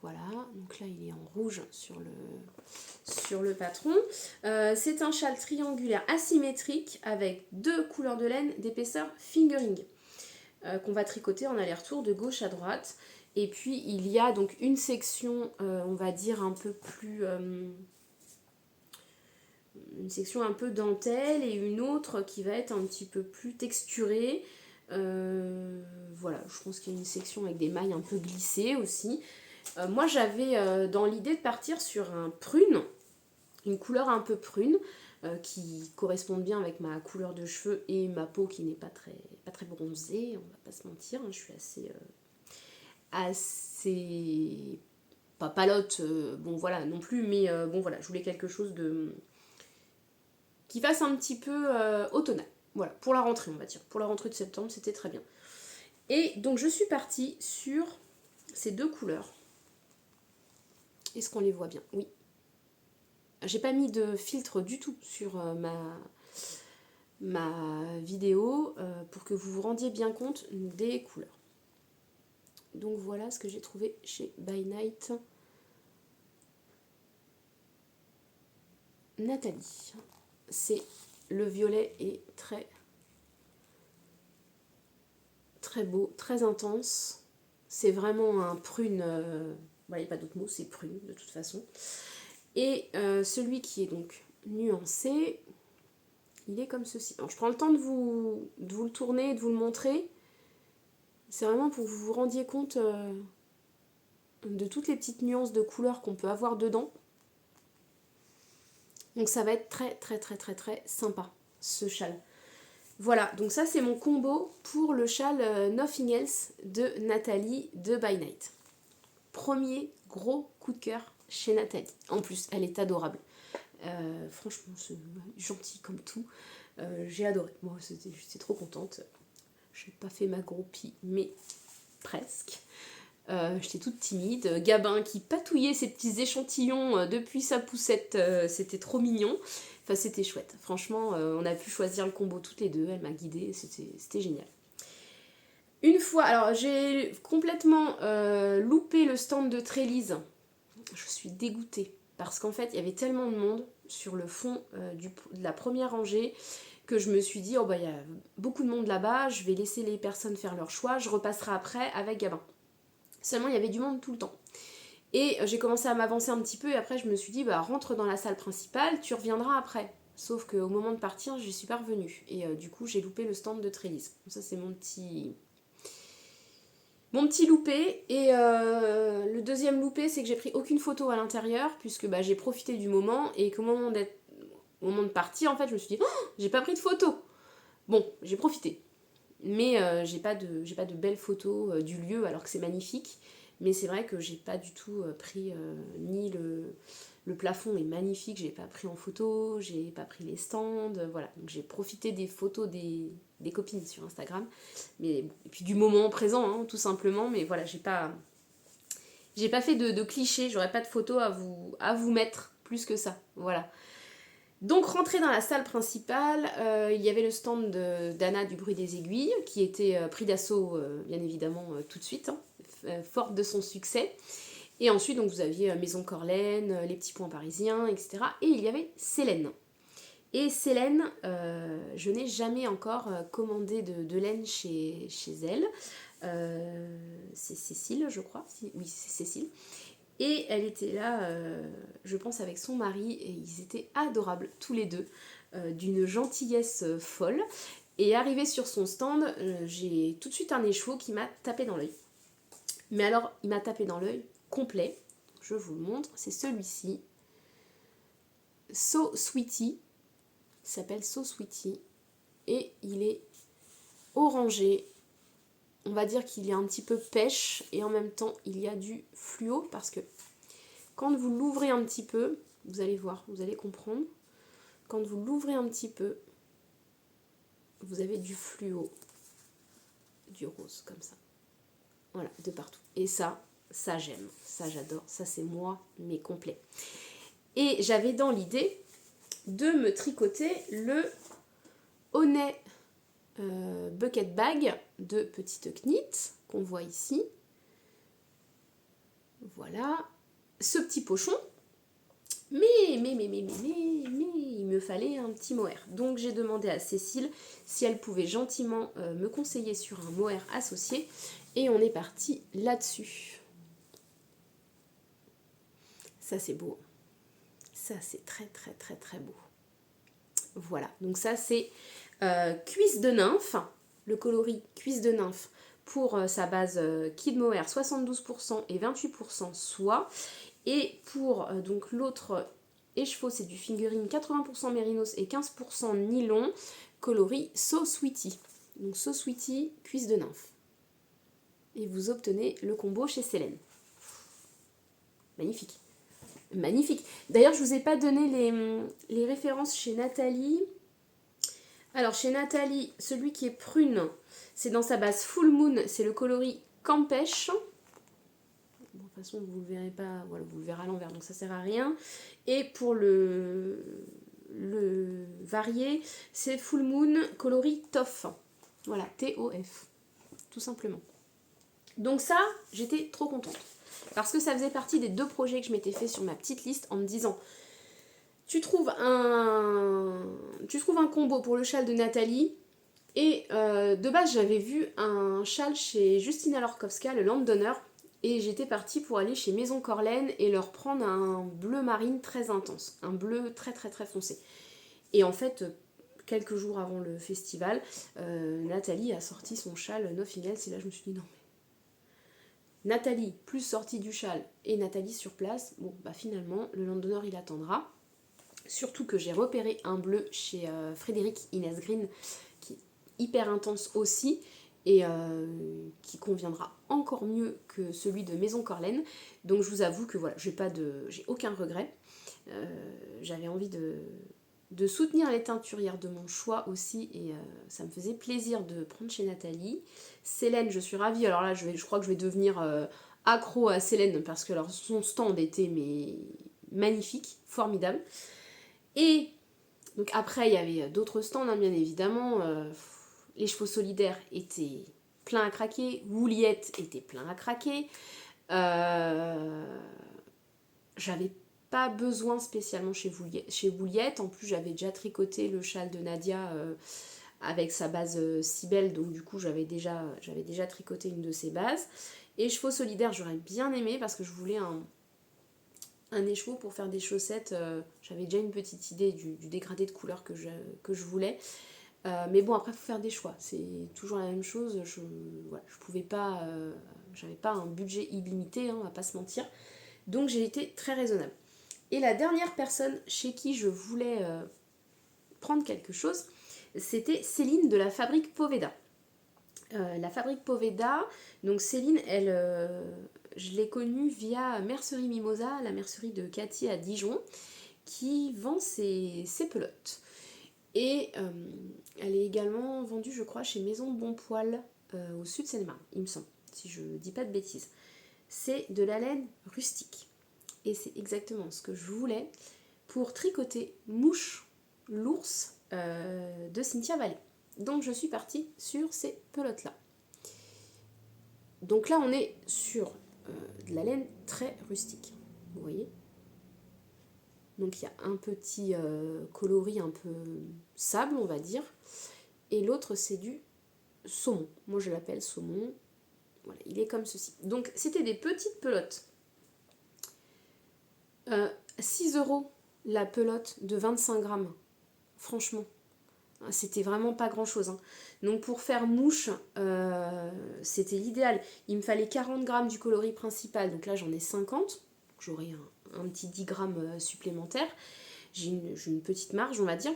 Voilà, donc là il est en rouge sur le patron. C'est un châle triangulaire asymétrique avec 2 couleurs de laine d'épaisseur fingering qu'on va tricoter en aller-retour de gauche à droite. Et puis il y a donc une section, on va dire un peu plus... une section un peu dentelle et une autre qui va être un petit peu plus texturée. Voilà, je pense qu'il y a une section avec des mailles un peu glissées aussi. Moi j'avais dans l'idée de partir sur un prune, une couleur un peu prune, qui corresponde bien avec ma couleur de cheveux et ma peau qui n'est pas très bronzée, on va pas se mentir, hein, je suis assez pas palote, bon voilà non plus, mais bon voilà, je voulais quelque chose qui fasse un petit peu automnal. Voilà, pour la rentrée on va dire. Pour la rentrée de septembre, c'était très bien. Et donc je suis partie sur ces 2 couleurs. Est-ce qu'on les voit bien? Oui. J'ai pas mis de filtre du tout sur ma vidéo pour que vous vous rendiez bien compte des couleurs. Donc voilà ce que j'ai trouvé chez By Night. Nathalie. C'est le violet est très très beau, très intense. C'est vraiment un prune, il n'y a pas d'autre mot, c'est prune de toute façon. Et celui qui est donc nuancé, il est comme ceci. Alors je prends le temps de vous le tourner, de vous le montrer. C'est vraiment pour que vous vous rendiez compte de toutes les petites nuances de couleurs qu'on peut avoir dedans. Donc ça va être très très très très très sympa ce châle. Voilà, donc ça c'est mon combo pour le châle Nothing Else de Nathalie de By Night. Premier gros coup de cœur chez Nathalie. En plus, elle est adorable. Franchement, c'est gentil comme tout. J'ai adoré. Moi, j'étais trop contente. Je n'ai pas fait ma groupie, mais presque. J'étais toute timide. Gabin qui patouillait ses petits échantillons depuis sa poussette, c'était trop mignon. Enfin, c'était chouette. Franchement, on a pu choisir le combo toutes les deux. Elle m'a guidée, c'était génial. Une fois, alors j'ai complètement loupé le stand de Trélise. Je suis dégoûtée parce qu'en fait, il y avait tellement de monde sur le fond de la première rangée que je me suis dit, il y a beaucoup de monde là-bas, je vais laisser les personnes faire leur choix, je repasserai après avec Gabin. Seulement, il y avait du monde tout le temps. Et j'ai commencé à m'avancer un petit peu et après, je me suis dit, rentre dans la salle principale, tu reviendras après. Sauf qu'au moment de partir, je suis pas revenue. Et du coup, j'ai loupé le stand de Trélise. Donc ça, c'est mon petit loupé. Et le deuxième loupé, c'est que j'ai pris aucune photo à l'intérieur, puisque j'ai profité du moment et qu'au moment de partir, en fait, je me suis dit, j'ai pas pris de photo. Bon, j'ai profité. Mais j'ai pas de belles photos du lieu, alors que c'est magnifique. Mais c'est vrai que j'ai pas du tout pris ni le plafond est magnifique, j'ai pas pris en photo, j'ai pas pris les stands, voilà. Donc j'ai profité des photos des copines sur Instagram, mais bon, et puis du moment présent, hein, tout simplement. Mais voilà, j'ai pas fait de clichés, j'aurais pas de photos à vous mettre plus que ça, voilà. Donc rentré dans la salle principale, il y avait le stand d'Anna du bruit des aiguilles, qui était pris d'assaut bien évidemment tout de suite, hein, forte de son succès. Et ensuite donc vous aviez Maison Corlaine, les petits points parisiens, etc. Et il y avait Célène. Et Célène, je n'ai jamais encore commandé de laine chez elle. C'est Cécile, je crois. Oui, c'est Cécile. Et elle était là, je pense, avec son mari, et ils étaient adorables, tous les deux, d'une gentillesse folle. Et arrivé sur son stand, j'ai tout de suite un écheveau qui m'a tapé dans l'œil. Mais alors, il m'a tapé dans l'œil complet. Je vous le montre, c'est celui-ci. So Sweetie. Il s'appelle So Sweetie. Et il est orangé. On va dire qu'il est un petit peu pêche, et en même temps, il y a du fluo, parce que quand vous l'ouvrez un petit peu, vous allez voir, vous allez comprendre. Quand vous l'ouvrez un petit peu, vous avez du fluo, du rose comme ça. Voilà, de partout. Et ça j'aime, ça j'adore, ça c'est moi, mais complet. Et j'avais dans l'idée de me tricoter le Honey Bucket Bag de Petite Knit, qu'on voit ici. Voilà. Ce petit pochon, mais il me fallait un petit mohair. Donc j'ai demandé à Cécile si elle pouvait gentiment me conseiller sur un mohair associé, et on est parti là-dessus. Ça c'est beau, ça c'est très très très très beau. Voilà, donc ça c'est cuisse de nymphe, le coloris cuisse de nymphe pour sa base Kid Mohair 72% et 28% soie. Et pour donc l'autre écheveau, c'est du fingering 80% mérinos et 15% nylon, coloris So Sweetie. Donc So Sweetie, cuisse de nymphe. Et vous obtenez le combo chez Célène. Magnifique. Magnifique. D'ailleurs, je vous ai pas donné les références chez Nathalie. Alors, chez Nathalie, celui qui est prune, c'est dans sa base Full Moon, c'est le coloris Campeche. Bon, de toute façon, vous le verrez pas, voilà, vous le verrez à l'envers, donc ça sert à rien. Et pour le varié, c'est Full Moon coloris Toff. Voilà, T-O-F, tout simplement. Donc ça, j'étais trop contente. Parce que ça faisait partie des 2 projets que je m'étais fait sur ma petite liste en me disant, tu trouves un combo pour le châle de Nathalie. Et de base, j'avais vu un châle chez Justina Lorkowska, le Landowner. Et j'étais partie pour aller chez Maison Corlaine et leur prendre un bleu marine très intense. Un bleu très très très foncé. Et en fait, quelques jours avant le festival, Nathalie a sorti son châle Nothing Else. Et là, je me suis dit non. Nathalie plus sortie du châle et Nathalie sur place. Bon, bah finalement, le Landowner, il attendra. Surtout que j'ai repéré un bleu chez Frédéric Inès Green qui est hyper intense aussi et qui conviendra encore mieux que celui de Maison Corlaine. Donc je vous avoue que voilà, j'ai aucun regret. J'avais envie de soutenir les teinturières de mon choix aussi et ça me faisait plaisir de prendre chez Nathalie. Célène, je suis ravie. Alors là, je crois que je vais devenir accro à Célène parce que alors, son stand était magnifique, formidable. Et donc après, il y avait d'autres stands, hein, bien évidemment. Les chevaux solidaires étaient pleins à craquer. Wouliette était plein à craquer. J'avais pas besoin spécialement chez Wouliette. En plus, j'avais déjà tricoté le châle de Nadia avec sa base Cybèle. Donc du coup, j'avais déjà tricoté une de ses bases. Et chevaux solidaires, j'aurais bien aimé parce que je voulais un écheveau pour faire des chaussettes. J'avais déjà une petite idée du dégradé de couleur que je voulais. Mais bon, après, il faut faire des choix. C'est toujours la même chose. Je pouvais pas... j'avais pas un budget illimité, hein, on va pas se mentir. Donc j'ai été très raisonnable. Et la dernière personne chez qui je voulais prendre quelque chose, c'était Céline de la fabrique Poveda. La fabrique Poveda, donc Céline, je l'ai connue via Mercerie Mimosa, la mercerie de Cathy à Dijon, qui vend ses pelotes. Et elle est également vendue, je crois, chez Maison Bonpoil, au sud de Seine-et-Marne, il me semble, si je ne dis pas de bêtises. C'est de la laine rustique. Et c'est exactement ce que je voulais pour tricoter Mouche, l'ours de Cynthia Vallée. Donc je suis partie sur ces pelotes-là. Donc là, on est sur de la laine très rustique, vous voyez. Donc il y a un petit coloris un peu sable, on va dire. Et l'autre, c'est du saumon. Moi, je l'appelle saumon. Voilà, il est comme ceci. Donc c'était des petites pelotes. 6 € la pelote de 25 grammes. Franchement, c'était vraiment pas grand chose. Hein. Donc pour faire mouche, c'était l'idéal. Il me fallait 40 grammes du coloris principal. Donc là, j'en ai 50. J'aurai un petit 10 grammes supplémentaire. J'ai une petite marge, on va dire.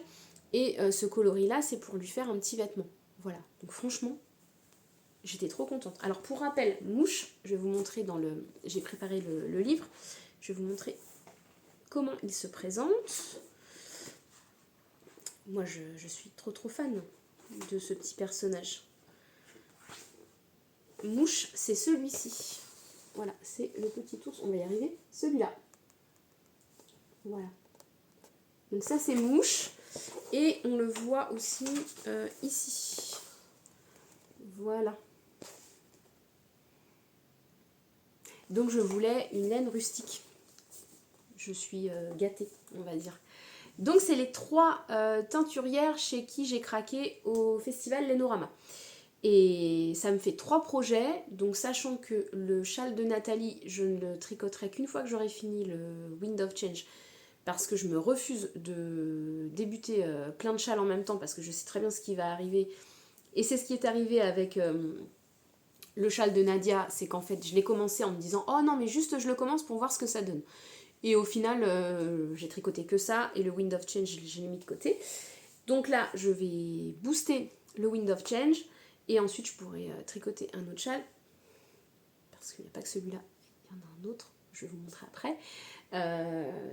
Et ce coloris-là, c'est pour lui faire un petit vêtement. Voilà. Donc franchement, j'étais trop contente. Alors pour rappel, mouche, je vais vous montrer j'ai préparé le livre. Je vais vous montrer comment il se présente. Moi, je suis trop fan de ce petit personnage. Mouche, c'est celui-ci. Voilà, c'est le petit ours. On va y arriver. Celui-là. Voilà. Donc ça, c'est Mouche. Et on le voit aussi ici. Voilà. Donc je voulais une laine rustique. Je suis gâtée, on va dire. Donc c'est les 3 teinturières chez qui j'ai craqué au festival Lainorama. Et ça me fait 3 projets. Donc sachant que le châle de Nathalie, je ne le tricoterai qu'une fois que j'aurai fini le Wind of Change. Parce que je me refuse de débuter plein de châles en même temps parce que je sais très bien ce qui va arriver. Et c'est ce qui est arrivé avec le châle de Nadia, c'est qu'en fait je l'ai commencé en me disant « Oh non mais juste je le commence pour voir ce que ça donne ». Et au final j'ai tricoté que ça et le Wind of Change je l'ai mis de côté. Donc là je vais booster le Wind of Change et ensuite je pourrai tricoter un autre châle. Parce qu'il n'y a pas que celui-là, il y en a un autre. je vais vous montrer après.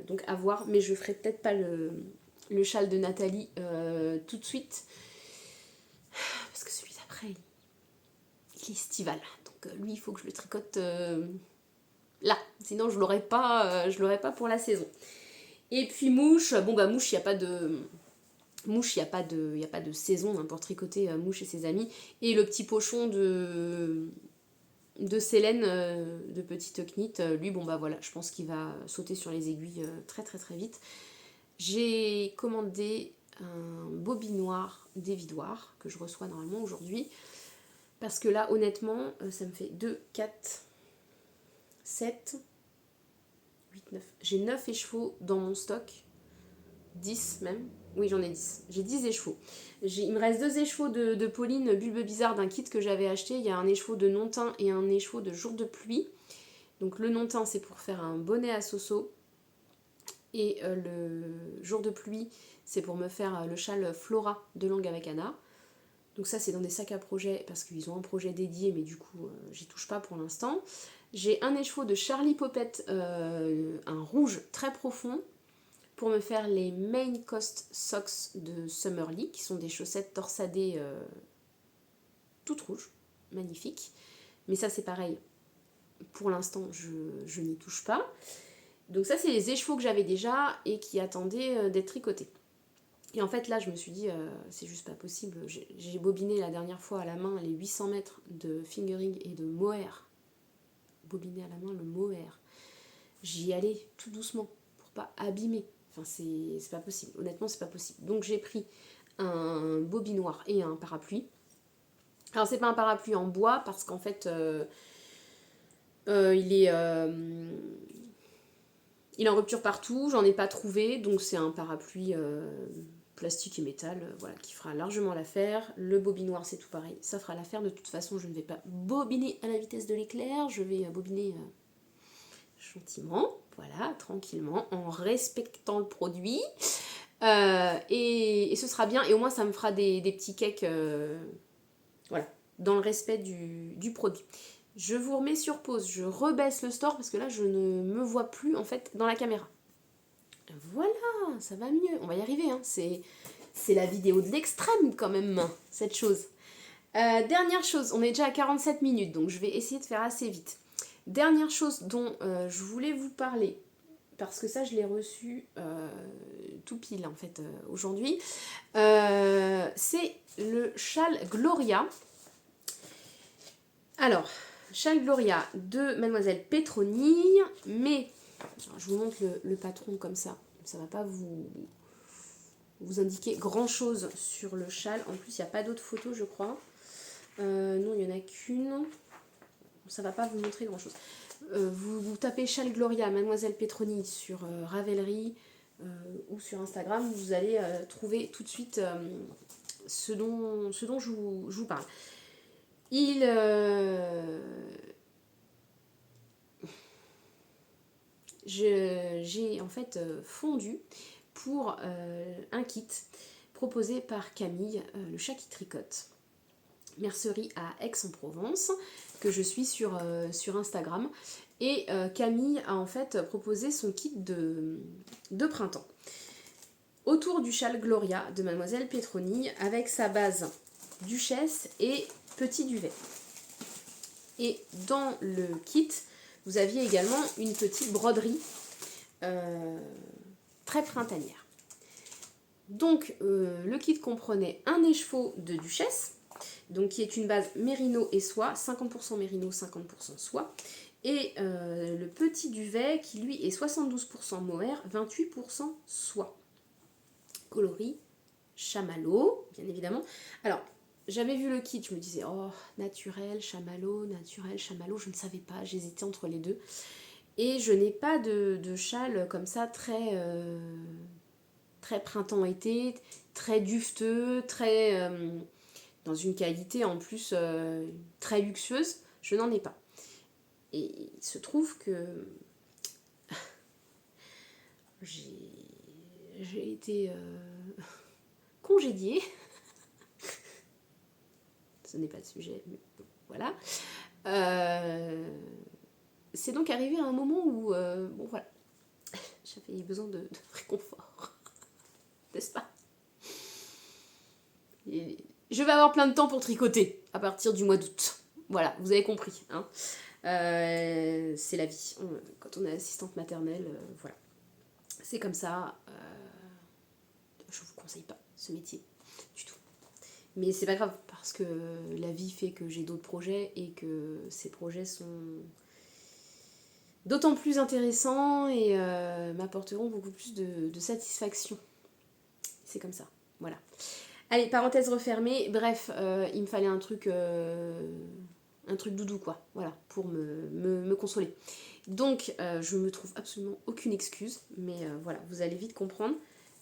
Donc à voir, mais je ferai peut-être pas le châle de Nathalie tout de suite, parce que celui d'après, il est estival. Donc lui, il faut que je le tricote là, sinon je l'aurai pas pour la saison. Et puis mouche, bon bah mouche, il n'y a pas de... Mouche, il n'y a pas de saison hein, pour tricoter Mouche et ses amis. Et le petit pochon de Célène, de Petite Knit, lui, bon bah voilà, je pense qu'il va sauter sur les aiguilles très très très vite. J'ai commandé un bobinoir dévidoir que je reçois normalement aujourd'hui. Parce que là, honnêtement, ça me fait 2, 4, 7, 8, 9. J'ai 9 écheveaux dans mon stock. 10 même. Oui, j'en ai 10. J'ai 10 écheveaux. Il me reste 2 écheveaux de Pauline Bulbe Bizarre d'un kit que j'avais acheté. Il y a un écheveau de non-teint et un écheveau de jour de pluie. Donc le non-teint, c'est pour faire un bonnet à Soso. Et le jour de pluie, c'est pour me faire le châle Flora de Langue avec Anna. Donc ça, c'est dans des sacs à projet parce qu'ils ont un projet dédié, mais du coup, j'y touche pas pour l'instant. J'ai un écheveau de Charlie Popette, un rouge très profond, pour me faire les Main Coast Socks de Summerly, qui sont des chaussettes torsadées toutes rouges, magnifiques. Mais ça, c'est pareil, pour l'instant, je n'y touche pas. Donc ça, c'est les écheveaux que j'avais déjà et qui attendaient d'être tricotés. Et en fait, là, je me suis dit, c'est juste pas possible. J'ai bobiné la dernière fois à la main les 800 mètres de fingering et de mohair. Bobiné à la main le mohair. J'y allais tout doucement pour pas abîmer. Enfin, c'est pas possible. Honnêtement, c'est pas possible. Donc, j'ai pris un bobinoir et un parapluie. Alors, c'est pas un parapluie en bois parce qu'en fait, il est en rupture partout. J'en ai pas trouvé. Donc, c'est un parapluie plastique et métal, voilà, qui fera largement l'affaire. Le bobinoir, c'est tout pareil. Ça fera l'affaire. De toute façon, je ne vais pas bobiner à la vitesse de l'éclair. Je vais bobiner gentiment, voilà, tranquillement, en respectant le produit. Et ce sera bien, et au moins ça me fera des petits cakes, voilà, dans le respect du produit. Je vous remets sur pause, je rebaisse le store parce que là je ne me vois plus en fait dans la caméra. Voilà, ça va mieux, on va y arriver, hein. C'est la vidéo de l'extrême quand même, cette chose. Dernière chose, on est déjà à 47 minutes, donc je vais essayer de faire assez vite. Dernière chose dont je voulais vous parler, parce que ça je l'ai reçu tout pile en fait aujourd'hui, c'est le châle Gloria. Alors, châle Gloria de Mademoiselle Petronille, mais alors, je vous montre le patron comme ça va pas vous indiquer grand chose sur le châle. En plus, il n'y a pas d'autres photos, je crois. Non, il n'y en a qu'une. Ça va pas vous montrer grand chose. Vous tapez châle Gloria Mademoiselle Petronille sur Ravelry ou sur Instagram, vous allez trouver tout de suite ce dont je vous parle. J'ai en fait fondu pour un kit proposé par Camille, le chat qui tricote, mercerie à Aix-en-Provence, que je suis sur Instagram. Et Camille a en fait proposé son kit de printemps autour du châle Gloria de Mademoiselle Petronille, avec sa base duchesse et petit duvet. Et dans le kit, vous aviez également une petite broderie très printanière. Donc le kit comprenait un écheveau de duchesse, donc qui est une base mérino et soie, 50% mérino, 50% soie, et le petit duvet qui lui est 72% mohair, 28% soie. Coloris chamallow, bien évidemment. Alors, j'avais vu le kit, je me disais, oh, naturel, chamallow, je ne savais pas, j'hésitais entre les deux. Et je n'ai pas de châle comme ça très printemps-été, très dufteux, très dans une qualité en plus très luxueuse. Je n'en ai pas. Et il se trouve que j'ai été congédiée. Ce n'est pas le sujet, mais voilà. c'est donc arrivé à un moment où, bon voilà, j'avais besoin de réconfort, n'est-ce pas? Et je vais avoir plein de temps pour tricoter à partir du mois d'août. Voilà, vous avez compris. Hein. C'est la vie. Quand on est assistante maternelle, voilà. C'est comme ça. Je vous conseille pas ce métier du tout. Mais c'est pas grave, parce que la vie fait que j'ai d'autres projets et que ces projets sont d'autant plus intéressants et m'apporteront beaucoup plus de satisfaction. C'est comme ça. Voilà. Allez, parenthèse refermée. Bref, il me fallait un truc doudou, quoi. Voilà, pour me consoler. Donc, je me trouve absolument aucune excuse, mais voilà, vous allez vite comprendre.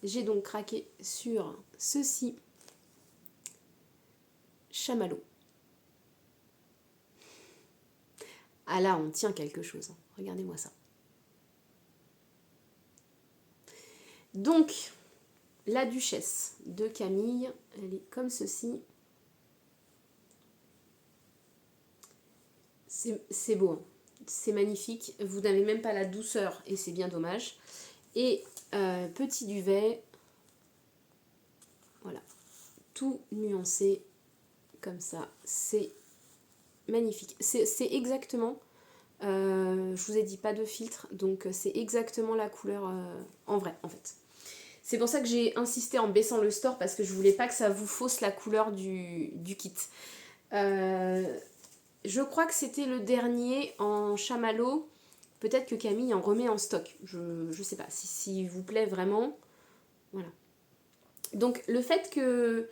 J'ai donc craqué sur ceci. Chamallow. Ah là, on tient quelque chose. Hein. Regardez-moi ça. Donc, la duchesse de Camille, elle est comme ceci. C'est beau, hein. C'est magnifique. Vous n'avez même pas la douceur et c'est bien dommage. Et petit duvet, voilà, tout nuancé comme ça. C'est magnifique. C'est exactement, je vous ai dit pas de filtre, donc c'est exactement la couleur en vrai en fait. C'est pour ça que j'ai insisté en baissant le store parce que je voulais pas que ça vous fausse la couleur du kit. Je crois que c'était le dernier en chamallow. Peut-être que Camille en remet en stock. Je sais pas. Si vous plaît vraiment. Voilà. Donc le fait qu'il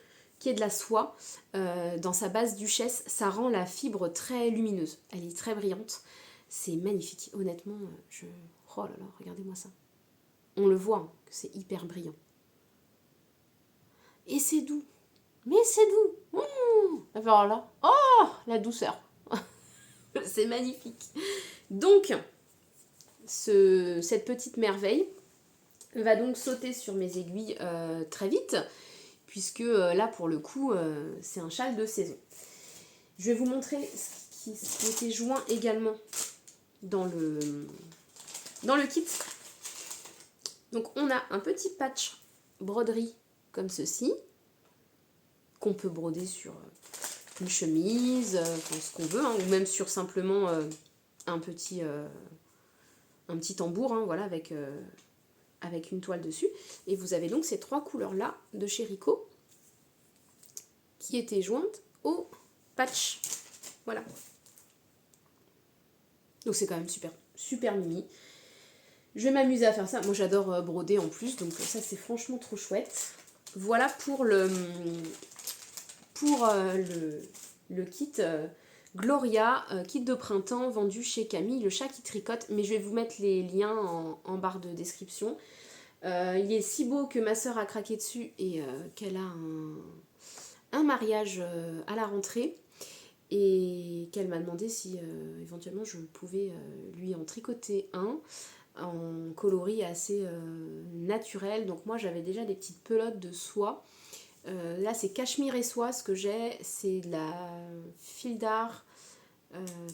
y ait de la soie dans sa base duchesse, ça rend la fibre très lumineuse. Elle est très brillante. C'est magnifique. Honnêtement, oh là là, regardez-moi ça. On le voit, hein, que c'est hyper brillant. Et c'est doux. Mais c'est doux. Alors là, oh, la douceur. C'est magnifique. Donc, cette petite merveille va donc sauter sur mes aiguilles très vite, puisque là, pour le coup, c'est un châle de saison. Je vais vous montrer ce qui était joint également dans le kit. Donc, on a un petit patch broderie comme ceci, qu'on peut broder sur une chemise, ce qu'on veut, hein, ou même sur simplement un petit tambour, hein, voilà, avec une toile dessus. Et vous avez donc ces trois couleurs-là de chez Rico qui étaient jointes au patch. Voilà. Donc c'est quand même super, super mimi. Je vais m'amuser à faire ça. Moi j'adore broder en plus, donc ça c'est franchement trop chouette. Voilà pour le kit Gloria, kit de printemps vendu chez Camille, le chat qui tricote. Mais je vais vous mettre les liens en barre de description. Il est si beau que ma soeur a craqué dessus et qu'elle a un mariage à la rentrée et qu'elle m'a demandé si éventuellement je pouvais lui en tricoter un en coloris assez naturel. Donc moi j'avais déjà des petites pelotes de soie. Là c'est cachemire et soie, ce que j'ai c'est de la fil d'art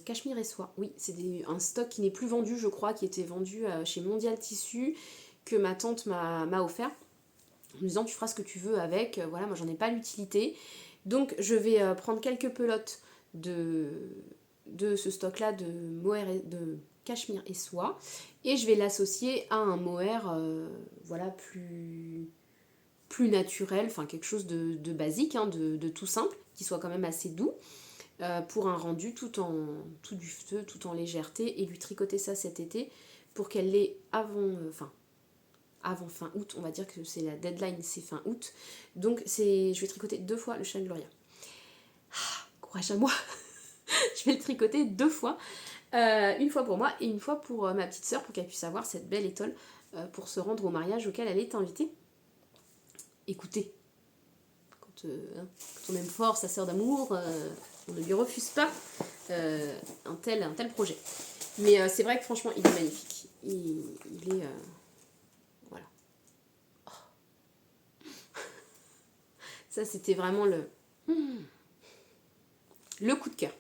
cachemire et soie. Oui, c'est un stock qui n'est plus vendu, je crois, qui était vendu chez Mondial Tissu, que ma tante m'a offert en me disant tu feras ce que tu veux avec, voilà, moi j'en ai pas l'utilité. Donc je vais prendre quelques pelotes de ce stock là de mohair et de cachemire et soie et je vais l'associer à un mohair voilà plus naturel, enfin quelque chose de basique, hein, de tout simple, qui soit quand même assez doux pour un rendu tout dufteux, tout en légèreté, et lui tricoter ça cet été pour qu'elle l'ait avant fin août, on va dire que c'est la deadline, c'est fin août. Donc je vais tricoter 2 fois le châle Gloria. Courage à moi. Je vais le tricoter 2 fois. Une fois pour moi et une fois pour ma petite sœur, pour qu'elle puisse avoir cette belle étole pour se rendre au mariage auquel elle est invitée. Écoutez, quand on aime fort sa sœur d'amour, on ne lui refuse pas un tel projet. Mais c'est vrai que franchement, il est magnifique. Il est... voilà. Oh. Ça, c'était vraiment le coup de cœur.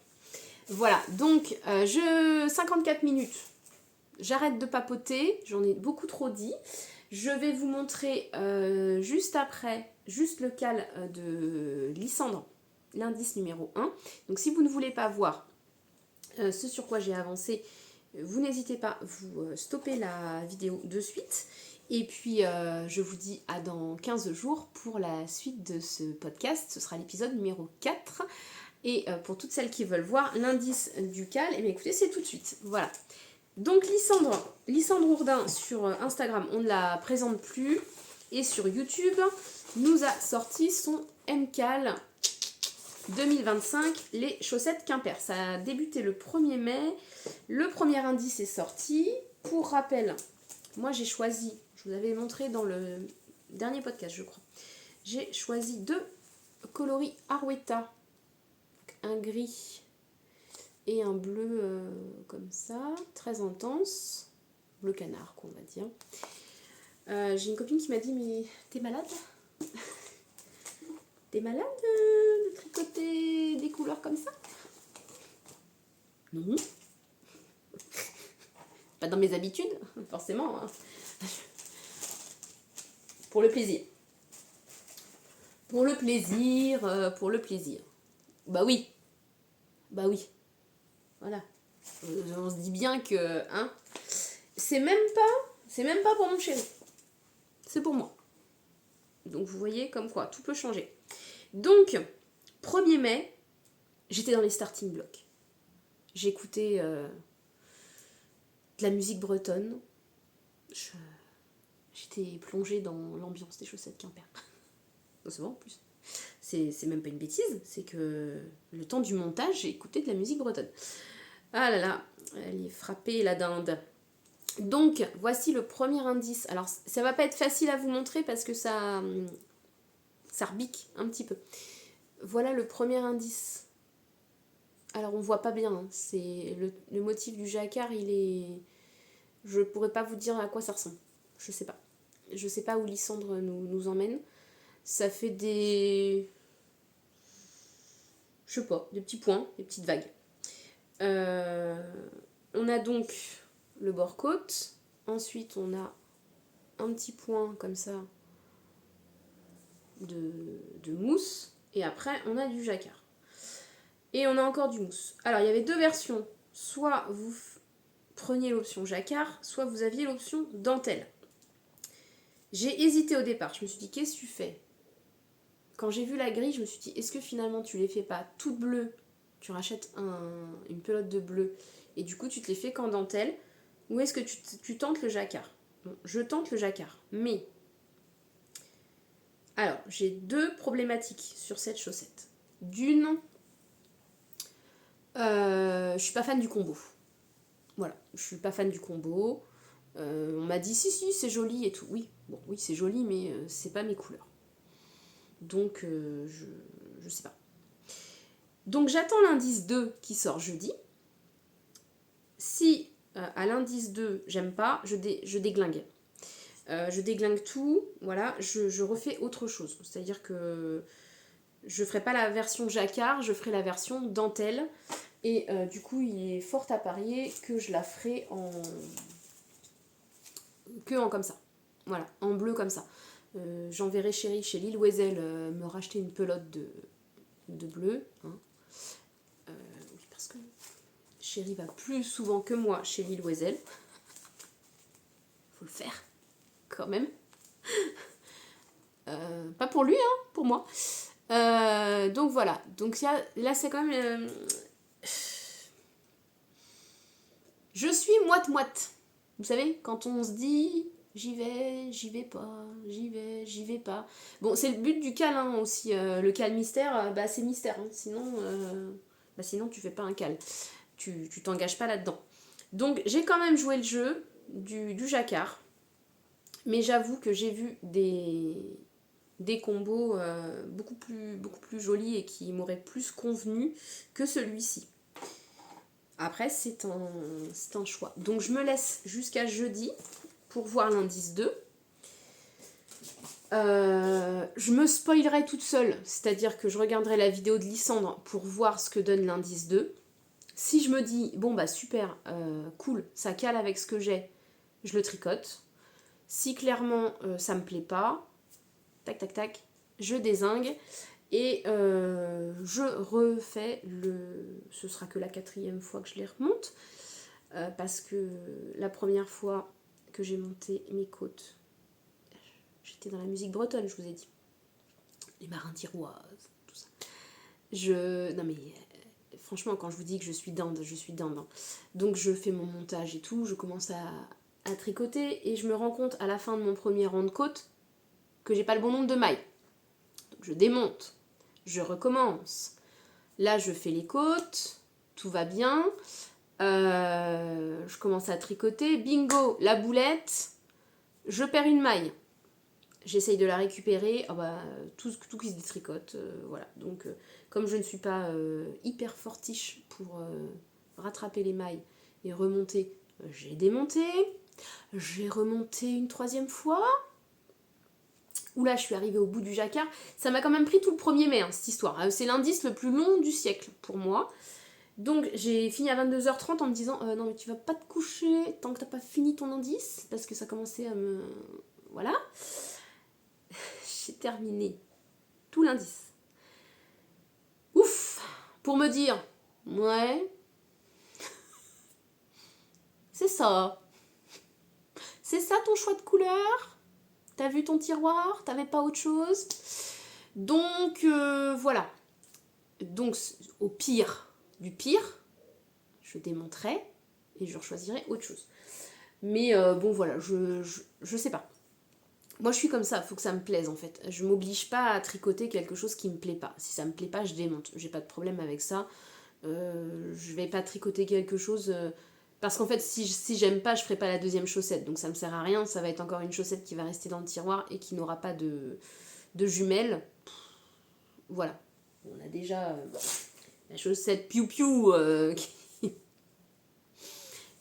Voilà, donc 54 minutes. J'arrête de papoter, j'en ai beaucoup trop dit. Je vais vous montrer juste après, juste le cal de Lysandre, l'indice numéro 1. Donc si vous ne voulez pas voir ce sur quoi j'ai avancé, vous n'hésitez pas, vous stoppez la vidéo de suite. Et puis je vous dis à dans 15 jours pour la suite de ce podcast. Ce sera l'épisode numéro 4. Et pour toutes celles qui veulent voir l'indice du cal, eh bien écoutez, c'est tout de suite. Voilà. Donc Lysandre Ourdin sur Instagram, on ne la présente plus. Et sur YouTube, nous a sorti son MCAL 2025, les chaussettes Quimper. Ça a débuté le 1er mai. Le premier indice est sorti. Pour rappel, moi j'ai choisi, je vous avais montré dans le dernier podcast je crois, j'ai choisi 2 coloris Arwetta. Un gris et un bleu comme ça, très intense, bleu canard qu'on va dire. J'ai une copine qui m'a dit mais t'es malade? T'es malade de tricoter des couleurs comme ça? Non. Pas dans mes habitudes, forcément. Hein. Pour le plaisir. Pour le plaisir, pour le plaisir. Bah oui. Bah oui. Voilà. On se dit bien que... Hein, c'est même pas pour mon chéri. C'est pour moi. Donc vous voyez comme quoi, tout peut changer. Donc, 1er mai, j'étais dans les starting blocks. J'écoutais de la musique bretonne. J'étais plongée dans l'ambiance des chaussettes Quimper. C'est bon en plus. C'est même pas une bêtise, c'est que le temps du montage, j'ai écouté de la musique bretonne. Ah là là, elle est frappée la dinde. Donc, voici le premier indice. Alors, ça va pas être facile à vous montrer parce que ça rebique un petit peu. Voilà le premier indice. Alors, on voit pas bien. Hein. C'est le motif du jacquard, il est... Je pourrais pas vous dire à quoi ça ressemble. Je sais pas. Je sais pas où Lysandre nous emmène. Ça fait des... Je sais pas, des petits points, des petites vagues. On a donc le bord côte. Ensuite, on a un petit point comme ça de mousse. Et après, on a du jacquard. Et on a encore du mousse. Alors, il y avait 2 versions. Soit vous preniez l'option jacquard, soit vous aviez l'option dentelle. J'ai hésité au départ. Je me suis dit, qu'est-ce que tu fais? Quand j'ai vu la grille, je me suis dit, est-ce que finalement tu les fais pas toutes bleues? Tu rachètes une pelote de bleu et du coup tu te les fais qu'en dentelle, ou est-ce que tu tentes le jacquard? Bon, je tente le jacquard, mais alors j'ai 2 problématiques sur cette chaussette. D'une, je suis pas fan du combo. Voilà, je suis pas fan du combo. On m'a dit si c'est joli et tout. Oui, bon oui c'est joli mais c'est pas mes couleurs. Donc je sais pas. Donc j'attends l'indice 2 qui sort jeudi. Si à l'indice 2 j'aime pas, je déglingue. Je déglingue tout, voilà, je refais autre chose. C'est-à-dire que je ferai pas la version jacquard, je ferai la version dentelle. Et du coup il est fort à parier que je la ferai en comme ça. Voilà, en bleu comme ça. J'enverrai chérie chez Lille Wezel me racheter une pelote de bleu. Hein. Oui, parce que chérie va plus souvent que moi chez Lille Wezel. Faut le faire, quand même. Pas pour lui, hein, pour moi. Donc voilà. Donc là, c'est quand même... Je suis moite-moite. Vous savez, quand on se dit... J'y vais pas, j'y vais pas. Bon, c'est le but du cal hein, aussi. Le cal mystère, bah c'est mystère. Hein. Sinon, tu fais pas un cal. Tu t'engages pas là-dedans. Donc, j'ai quand même joué le jeu du jacquard. Mais j'avoue que j'ai vu des combos beaucoup plus jolis et qui m'auraient plus convenu que celui-ci. Après, c'est un choix. Donc, je me laisse jusqu'à jeudi pour voir l'indice 2. Je me spoilerai toute seule, c'est-à-dire que je regarderai la vidéo de Lysandre pour voir ce que donne l'indice 2. Si je me dis, bon bah super, cool, ça cale avec ce que j'ai, je le tricote. Si clairement ça me plaît pas, tac tac tac, je dézingue et je refais ce sera que la 4e fois que je les remonte, parce que la première fois que j'ai monté mes côtes, j'étais dans la musique bretonne, je vous ai dit, les marins tiroises, tout ça. Non mais franchement, quand je vous dis que je suis dinde, je suis dinde, hein. Donc je fais mon montage et tout, je commence à tricoter et je me rends compte à la fin de mon premier rang de côte que j'ai pas le bon nombre de mailles. Donc je démonte, je recommence. Là je fais les côtes, tout va bien. Je commence à tricoter, bingo, la boulette, je perds une maille. J'essaye de la récupérer, tout qui se détricote, voilà. Donc comme je ne suis pas hyper fortiche pour rattraper les mailles et remonter, j'ai démonté, j'ai remonté une 3e fois. Oula, je suis arrivée au bout du jacquard. Ça m'a quand même pris tout le 1er mai, hein, cette histoire. C'est l'indice le plus long du siècle pour moi. Donc j'ai fini à 22h30 en me disant non mais tu vas pas te coucher tant que t'as pas fini ton indice, parce que ça commençait à me... Voilà. J'ai terminé tout l'indice. Ouf. Pour me dire, ouais, c'est ça. C'est ça ton choix de couleur? T'as vu ton tiroir? T'avais pas autre chose? Donc voilà. Donc au pire du pire, je démonterai et je choisirai autre chose. Mais bon voilà, je sais pas. Moi je suis comme ça, faut que ça me plaise en fait. Je m'oblige pas à tricoter quelque chose qui me plaît pas. Si ça me plaît pas, je démonte. J'ai pas de problème avec ça. Je vais pas tricoter quelque chose... parce qu'en fait, si j'aime pas, je ferai pas la 2e chaussette. Donc ça me sert à rien. Ça va être encore une chaussette qui va rester dans le tiroir et qui n'aura pas de jumelles. Voilà. On a déjà la chaussette piou-piou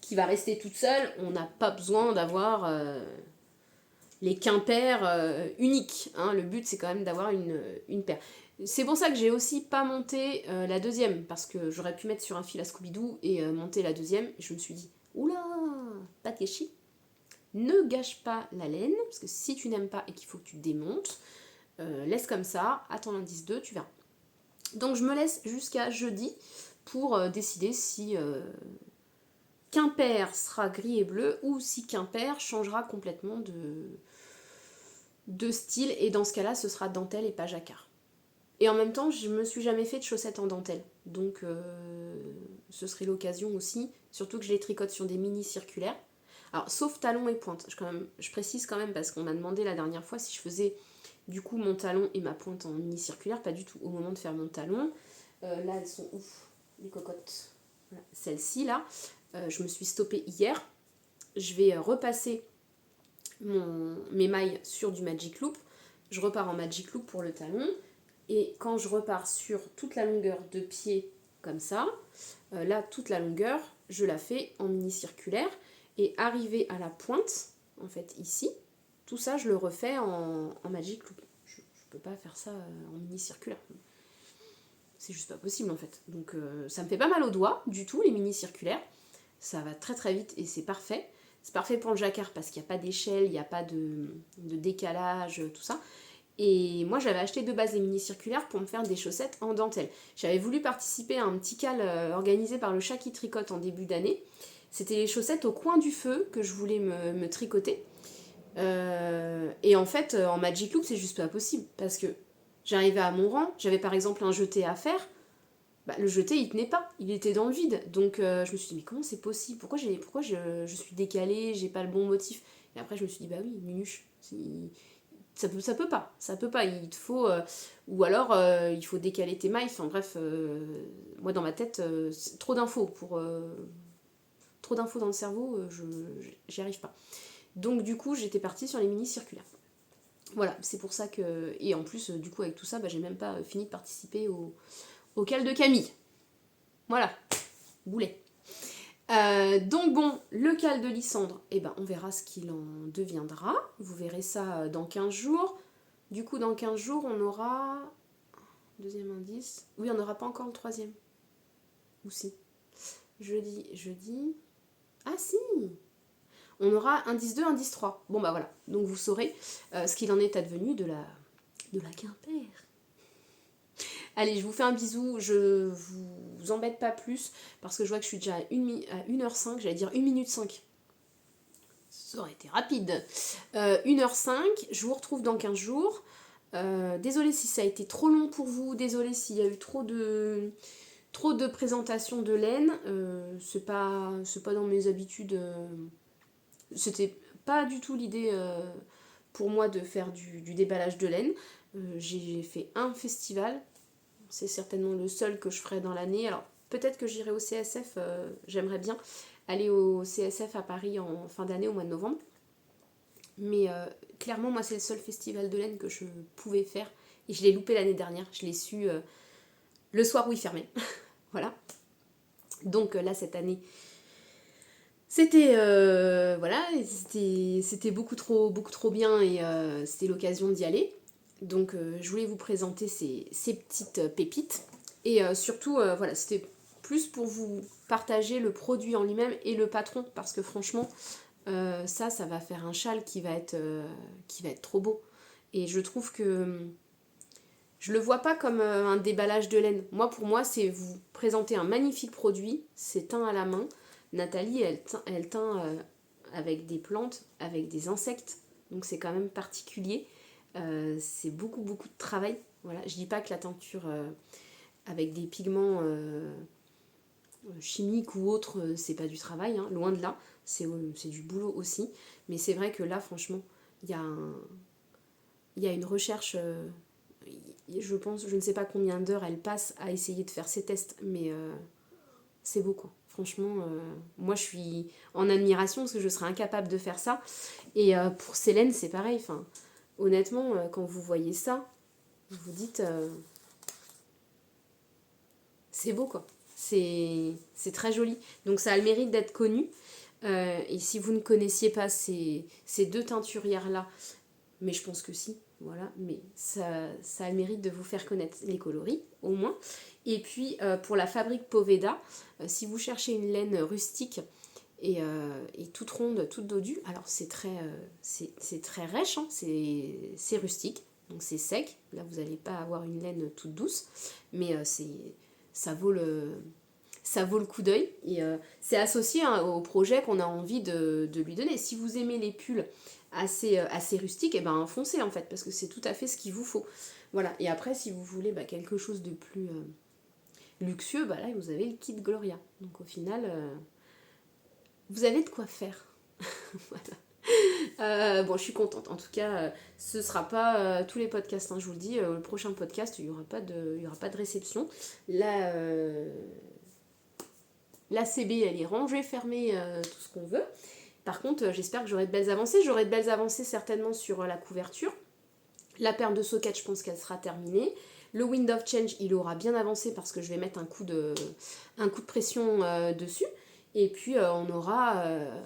qui va rester toute seule. On n'a pas besoin d'avoir les quimpairs uniques. Hein. Le but, c'est quand même d'avoir une paire. C'est pour ça que j'ai aussi pas monté la 2e, parce que j'aurais pu mettre sur un fil à Scooby-Doo et monter la 2e. Et je me suis dit, oula, pas de gâchis. Ne gâche pas la laine, parce que si tu n'aimes pas et qu'il faut que tu démontes, laisse comme ça, attends l'indice 2, tu verras. Donc je me laisse jusqu'à jeudi pour décider si qu'impair sera gris et bleu ou si qu'impair changera complètement de style, et dans ce cas-là, ce sera dentelle et pas jacquard. Et en même temps, je me suis jamais fait de chaussettes en dentelle, donc ce serait l'occasion aussi, surtout que je les tricote sur des mini circulaires. Alors, sauf talons et pointe, je précise quand même, parce qu'on m'a demandé la dernière fois si je faisais du coup mon talon et ma pointe en mini circulaire, pas du tout. Au moment de faire mon talon, là elles sont ouf, les cocottes. Voilà. Celle-ci là, je me suis stoppée hier. Je vais repasser mes mailles sur du Magic Loop. Je repars en Magic Loop pour le talon. Et quand je repars sur toute la longueur de pied comme ça, là toute la longueur, je la fais en mini circulaire. Et arrivé à la pointe, en fait ici, tout ça je le refais en Magic Loop. Je peux pas faire ça en mini circulaire. C'est juste pas possible en fait. Donc ça me fait pas mal aux doigts du tout, les mini circulaires. Ça va très très vite et c'est parfait. C'est parfait pour le jacquard parce qu'il n'y a pas d'échelle, il n'y a pas de décalage, tout ça. Et moi j'avais acheté de base les mini circulaires pour me faire des chaussettes en dentelle. J'avais voulu participer à un petit cal organisé par le chat qui tricote en début d'année. C'était les chaussettes au coin du feu que je voulais me tricoter. Et en fait, en Magic Loop, c'est juste pas possible. Parce que j'arrivais à mon rang, j'avais par exemple un jeté à faire. Bah, le jeté, il tenait pas, il était dans le vide. Donc je me suis dit, mais comment c'est possible? Pourquoi je suis décalée, j'ai pas le bon motif? Et après, je me suis dit, bah oui, minuche. Ça peut pas. Il te faut... ou alors, il faut décaler tes mailles. Enfin bref, moi dans ma tête, c'est trop d'infos pour... trop d'infos dans le cerveau, j'y arrive pas. Donc du coup, j'étais partie sur les mini circulaires. Voilà, c'est pour ça que... Et en plus, du coup, avec tout ça, j'ai même pas fini de participer au cal de Camille. Voilà, boulet. Donc bon, le cal de Lysandre, on verra ce qu'il en deviendra. Vous verrez ça dans 15 jours. Du coup, dans 15 jours, on aura... Deuxième indice. Oui, on n'aura pas encore le 3e. Ou si. Jeudi... Ah si, on aura indice 2, indice 3. Bon bah voilà, donc vous saurez ce qu'il en est advenu de la Quimper. Allez, je vous fais un bisou, je vous embête pas plus, parce que je vois que je suis déjà à 1h05, j'allais dire 1 minute 5. Ça aurait été rapide. 1h05, je vous retrouve dans 15 jours. Désolée si ça a été trop long pour vous, désolée s'il y a eu trop de présentations de laine. C'est pas dans mes habitudes. C'était pas du tout l'idée pour moi de faire du déballage de laine. J'ai fait un festival, c'est certainement le seul que je ferai dans l'année. Alors peut-être que j'irai au CSF, j'aimerais bien aller au CSF à Paris en fin d'année, au mois de novembre. Mais clairement, moi, c'est le seul festival de laine que je pouvais faire. Et je l'ai loupé l'année dernière. Je l'ai su le soir où il fermait. Voilà. Donc là, cette année, c'était voilà, c'était beaucoup trop bien et c'était l'occasion d'y aller. Donc je voulais vous présenter ces petites pépites. Et surtout, voilà, c'était plus pour vous partager le produit en lui-même et le patron. Parce que franchement, ça va faire un châle qui va être trop beau. Et je trouve que je le vois pas comme un déballage de laine. Pour moi, c'est vous présenter un magnifique produit, c'est teint à la main. Nathalie, elle teint avec des plantes, avec des insectes, donc c'est quand même particulier. C'est beaucoup de travail. Voilà. Je dis pas que la teinture avec des pigments chimiques ou autres, c'est pas du travail, hein, loin de là. C'est du boulot aussi. Mais c'est vrai que là, franchement, il y a une recherche. Je pense, je ne sais pas combien d'heures elle passe à essayer de faire ses tests, mais c'est beau quoi. Franchement, moi je suis en admiration parce que je serais incapable de faire ça. Et pour Célène, c'est pareil. Enfin, honnêtement, quand vous voyez ça, vous vous dites, c'est beau quoi. C'est très joli. Donc ça a le mérite d'être connu. Et si vous ne connaissiez pas ces deux teinturières-là, mais je pense que si, voilà, mais ça a le mérite de vous faire connaître les coloris, au moins. Et puis, pour la fabrique Poveda, si vous cherchez une laine rustique et toute ronde, toute dodue, alors c'est très rêche, hein, c'est rustique, donc c'est sec. Là, vous n'allez pas avoir une laine toute douce, mais ça vaut le coup d'œil. Et c'est associé hein, au projet qu'on a envie de lui donner. Si vous aimez les pulls assez rustiques, et ben foncez en fait, parce que c'est tout à fait ce qu'il vous faut. Voilà. Et après, si vous voulez quelque chose de plus luxueux, là vous avez le kit Gloria. Donc au final, vous avez de quoi faire. Voilà. Bon, je suis contente. En tout cas, ce sera pas tous les podcasts, hein, je vous le dis. Le prochain podcast, il y aura pas de réception. Là, la CB, elle est rangée, fermée, tout ce qu'on veut. Par contre, j'espère que j'aurai de belles avancées. J'aurai de belles avancées certainement sur la couverture. La paire de sockets, je pense qu'elle sera terminée. Le Wind of Change, il aura bien avancé parce que je vais mettre un coup de pression dessus. Et puis, on aura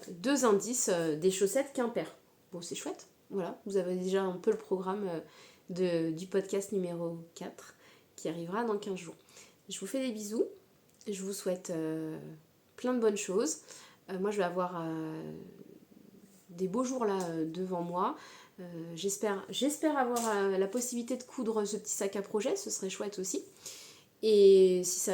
2 indices des chaussettes Quimper. Bon, c'est chouette. Voilà, vous avez déjà un peu le programme du podcast numéro 4 qui arrivera dans 15 jours. Je vous fais des bisous. Je vous souhaite plein de bonnes choses. Moi, je vais avoir des beaux jours là devant moi. J'espère avoir la possibilité de coudre ce petit sac à projet, ce serait chouette aussi. Et si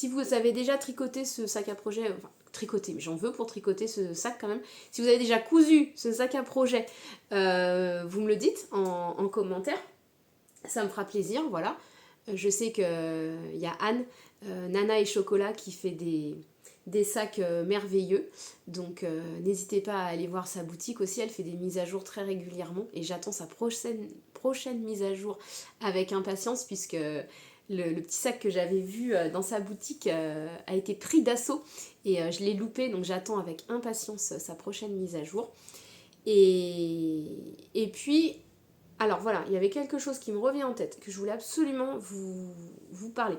vous avez déjà tricoté ce sac à projet, enfin tricoté, mais j'en veux pour tricoter ce sac quand même. Si vous avez déjà cousu ce sac à projet, vous me le dites en commentaire. Ça me fera plaisir, voilà. Je sais qu'il y a Anne, Nana et Chocolat, qui fait des sacs merveilleux. Donc n'hésitez pas à aller voir sa boutique aussi. Elle fait des mises à jour très régulièrement. Et j'attends sa prochaine mise à jour avec impatience, puisque le petit sac que j'avais vu dans sa boutique a été pris d'assaut. Et je l'ai loupé. Donc j'attends avec impatience sa prochaine mise à jour. Et puis... Alors voilà, il y avait quelque chose qui me revient en tête, que je voulais absolument vous parler.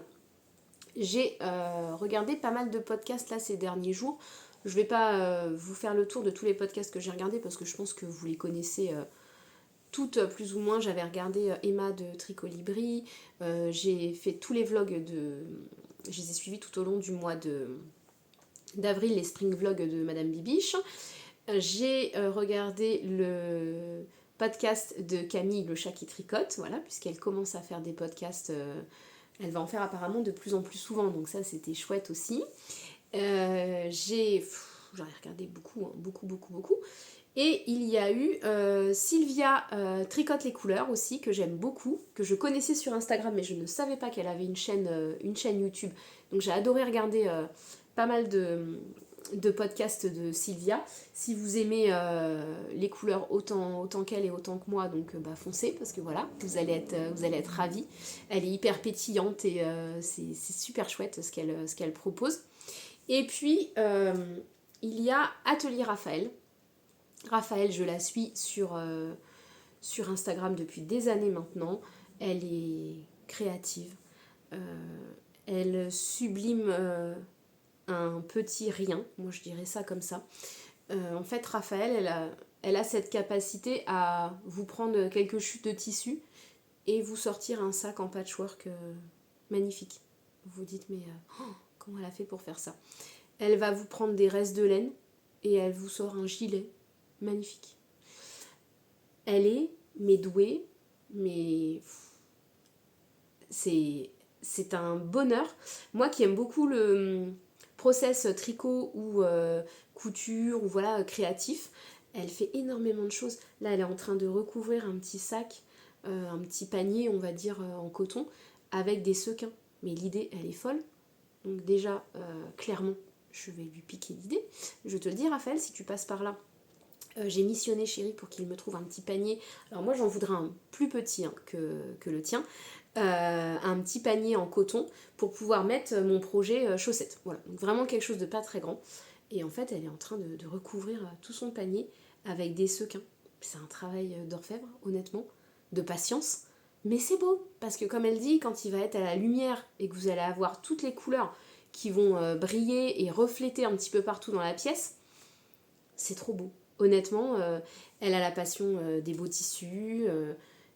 J'ai regardé pas mal de podcasts là ces derniers jours. Je vais pas vous faire le tour de tous les podcasts que j'ai regardés parce que je pense que vous les connaissez toutes plus ou moins. J'avais regardé Emma de Tricolibri, j'ai fait tous les vlogs je les ai suivis tout au long du mois d'avril, les spring vlogs de Madame Bibiche. J'ai regardé le podcast de Camille, le chat qui tricote, voilà, puisqu'elle commence à faire des podcasts, elle va en faire apparemment de plus en plus souvent, donc ça c'était chouette aussi. J'en ai regardé beaucoup, hein, beaucoup. Et il y a eu Sylvia Tricote les couleurs aussi, que j'aime beaucoup, que je connaissais sur Instagram, mais je ne savais pas qu'elle avait une chaîne YouTube. Donc j'ai adoré regarder pas mal de podcasts de Sylvia. Si vous aimez les couleurs autant qu'elle et autant que moi, donc foncez, parce que voilà, vous allez être ravis. Elle est hyper pétillante et c'est super chouette ce qu'elle propose. Et puis, il y a Atelier Raphaël. Raphaël, je la suis sur Instagram depuis des années maintenant. Elle est créative. Elle sublime un petit rien. Moi, je dirais ça comme ça. En fait, Raphaël, elle a cette capacité à vous prendre quelques chutes de tissu et vous sortir un sac en patchwork magnifique. Vous vous dites, mais comment elle a fait pour faire ça? Elle va vous prendre des restes de laine et elle vous sort un gilet magnifique. Elle est douée, mais c'est un bonheur. Moi qui aime beaucoup le process tricot ou couture ou voilà créatif, elle fait énormément de choses. Là, elle est en train de recouvrir un petit sac, un petit panier, on va dire en coton, avec des sequins. Mais l'idée, elle est folle. Donc déjà, clairement, je vais lui piquer l'idée. Je te le dis, Raphaël, si tu passes par là, j'ai missionné Chéri pour qu'il me trouve un petit panier. Alors moi, j'en voudrais un plus petit hein, que le tien. Un petit panier en coton pour pouvoir mettre mon projet chaussettes. Voilà, donc vraiment quelque chose de pas très grand. Et en fait, elle est en train de recouvrir tout son panier avec des sequins. C'est un travail d'orfèvre, honnêtement, de patience. Mais c'est beau, parce que comme elle dit, quand il va être à la lumière et que vous allez avoir toutes les couleurs qui vont briller et refléter un petit peu partout dans la pièce, c'est trop beau. Honnêtement, elle a la passion des beaux tissus,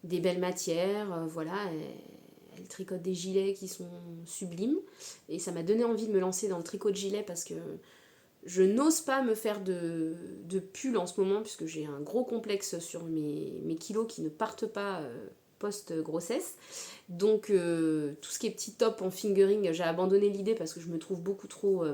des belles matières, voilà, elle tricote des gilets qui sont sublimes, et ça m'a donné envie de me lancer dans le tricot de gilet parce que je n'ose pas me faire de pull en ce moment, puisque j'ai un gros complexe sur mes kilos qui ne partent pas post-grossesse. Donc tout ce qui est petit top en fingering, j'ai abandonné l'idée parce que je me trouve beaucoup trop...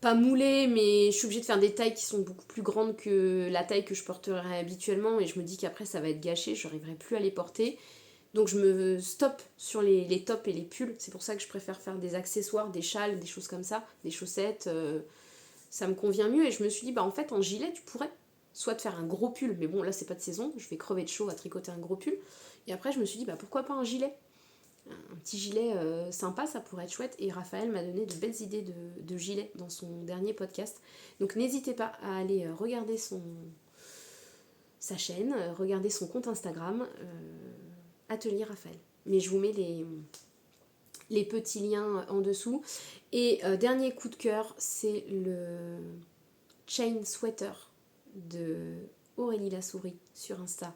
pas moulée, mais je suis obligée de faire des tailles qui sont beaucoup plus grandes que la taille que je porterais habituellement, et je me dis qu'après ça va être gâché, je n'arriverai plus à les porter. Donc je me stoppe sur les tops et les pulls. C'est pour ça que je préfère faire des accessoires, des châles, des choses comme ça, des chaussettes. Ça me convient mieux. Et je me suis dit, bah en fait en gilet tu pourrais soit te faire un gros pull, mais bon là c'est pas de saison, je vais crever de chaud à tricoter un gros pull. Et après je me suis dit, bah pourquoi pas un gilet? Un petit gilet sympa, ça pourrait être chouette. Et Raphaël m'a donné de belles idées de gilet dans son dernier podcast. Donc n'hésitez pas à aller regarder sa chaîne, regarder son compte Instagram. Atelier Raphaël. Mais je vous mets les petits liens en dessous. Et dernier coup de cœur, c'est le chain sweater de Aurélie la souris sur Insta,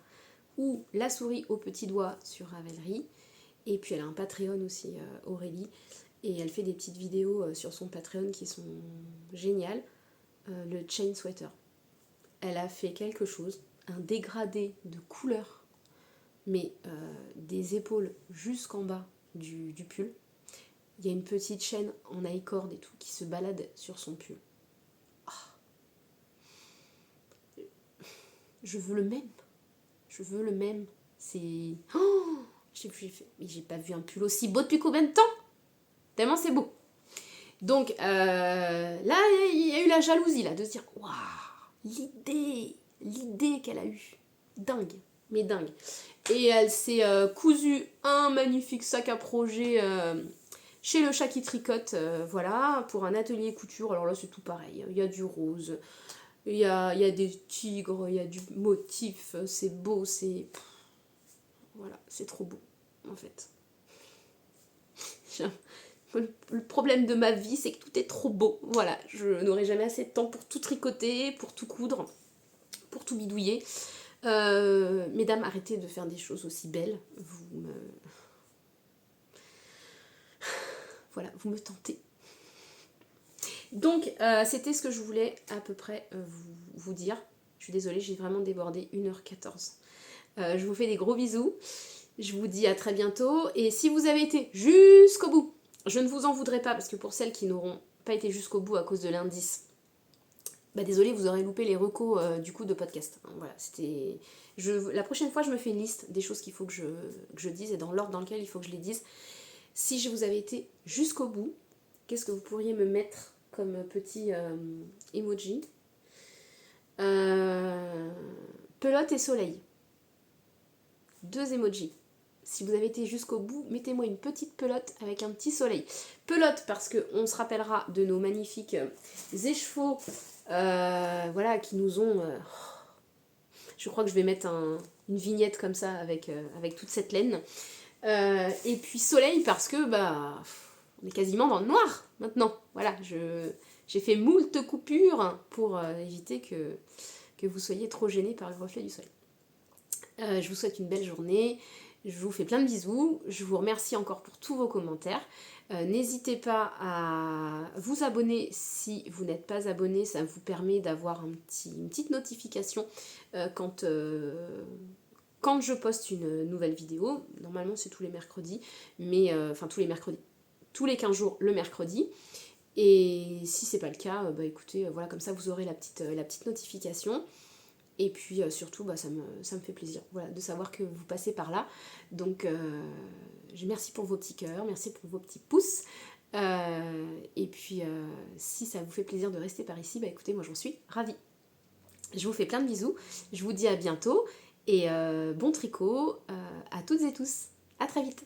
ou la souris au petit doigt sur Ravelry. Et puis elle a un Patreon aussi, Aurélie, et elle fait des petites vidéos sur son Patreon qui sont géniales. Le chain sweater. Elle a fait quelque chose, un dégradé de couleur, mais des épaules jusqu'en bas du pull. Il y a une petite chaîne en high-cord et tout qui se balade sur son pull. Oh. Je veux le même. Je veux le même. C'est... Oh, j'ai pas vu un pull aussi beau depuis combien de temps? Tellement c'est beau. Donc là, il y a eu la jalousie là, de se dire, waouh, l'idée qu'elle a eue. Dingue, mais dingue. Et elle s'est cousu un magnifique sac à projet chez le chat qui tricote, voilà, pour un atelier couture. Alors là, c'est tout pareil. Il y a du rose, il y a des tigres, il y a du motif, c'est beau, c'est... Voilà, c'est trop beau, en fait. Le problème de ma vie, c'est que tout est trop beau. Voilà, je n'aurai jamais assez de temps pour tout tricoter, pour tout coudre, pour tout bidouiller. Mesdames, arrêtez de faire des choses aussi belles. voilà, vous me tentez. Donc, c'était ce que je voulais à peu près vous dire. Je suis désolée, j'ai vraiment débordé 1h14. Je vous fais des gros bisous. Je vous dis à très bientôt. Et si vous avez été jusqu'au bout, je ne vous en voudrais pas, parce que pour celles qui n'auront pas été jusqu'au bout à cause de l'indice, bah désolé, vous aurez loupé les recos du coup de podcast. Voilà, c'était. La prochaine fois, je me fais une liste des choses qu'il faut que je dise et dans l'ordre dans lequel il faut que je les dise. Si je vous avais été jusqu'au bout, qu'est-ce que vous pourriez me mettre comme petit emoji? Pelote et soleil. 2 emojis. Si vous avez été jusqu'au bout, mettez-moi une petite pelote avec un petit soleil. Pelote parce qu'on se rappellera de nos magnifiques écheveaux voilà, qui nous ont... je crois que je vais mettre une vignette comme ça avec toute cette laine. Et puis soleil parce que bah on est quasiment dans le noir maintenant. Voilà, j'ai fait moult coupures pour éviter que vous soyez trop gênés par le reflet du soleil. Je vous souhaite une belle journée. Je vous fais plein de bisous. Je vous remercie encore pour tous vos commentaires. N'hésitez pas à vous abonner si vous n'êtes pas abonné. Ça vous permet d'avoir une petite notification quand je poste une nouvelle vidéo. Normalement, c'est tous les mercredis. Mais, enfin, tous les mercredis. Tous les 15 jours, le mercredi. Et si c'est pas le cas, bah écoutez, voilà, comme ça, vous aurez la petite notification. Et puis surtout, bah, ça me fait plaisir voilà, de savoir que vous passez par là. Donc, merci pour vos petits cœurs, merci pour vos petits pouces. Et puis, si ça vous fait plaisir de rester par ici, bah écoutez, moi j'en suis ravie. Je vous fais plein de bisous, je vous dis à bientôt. Et bon tricot à toutes et tous. À très vite.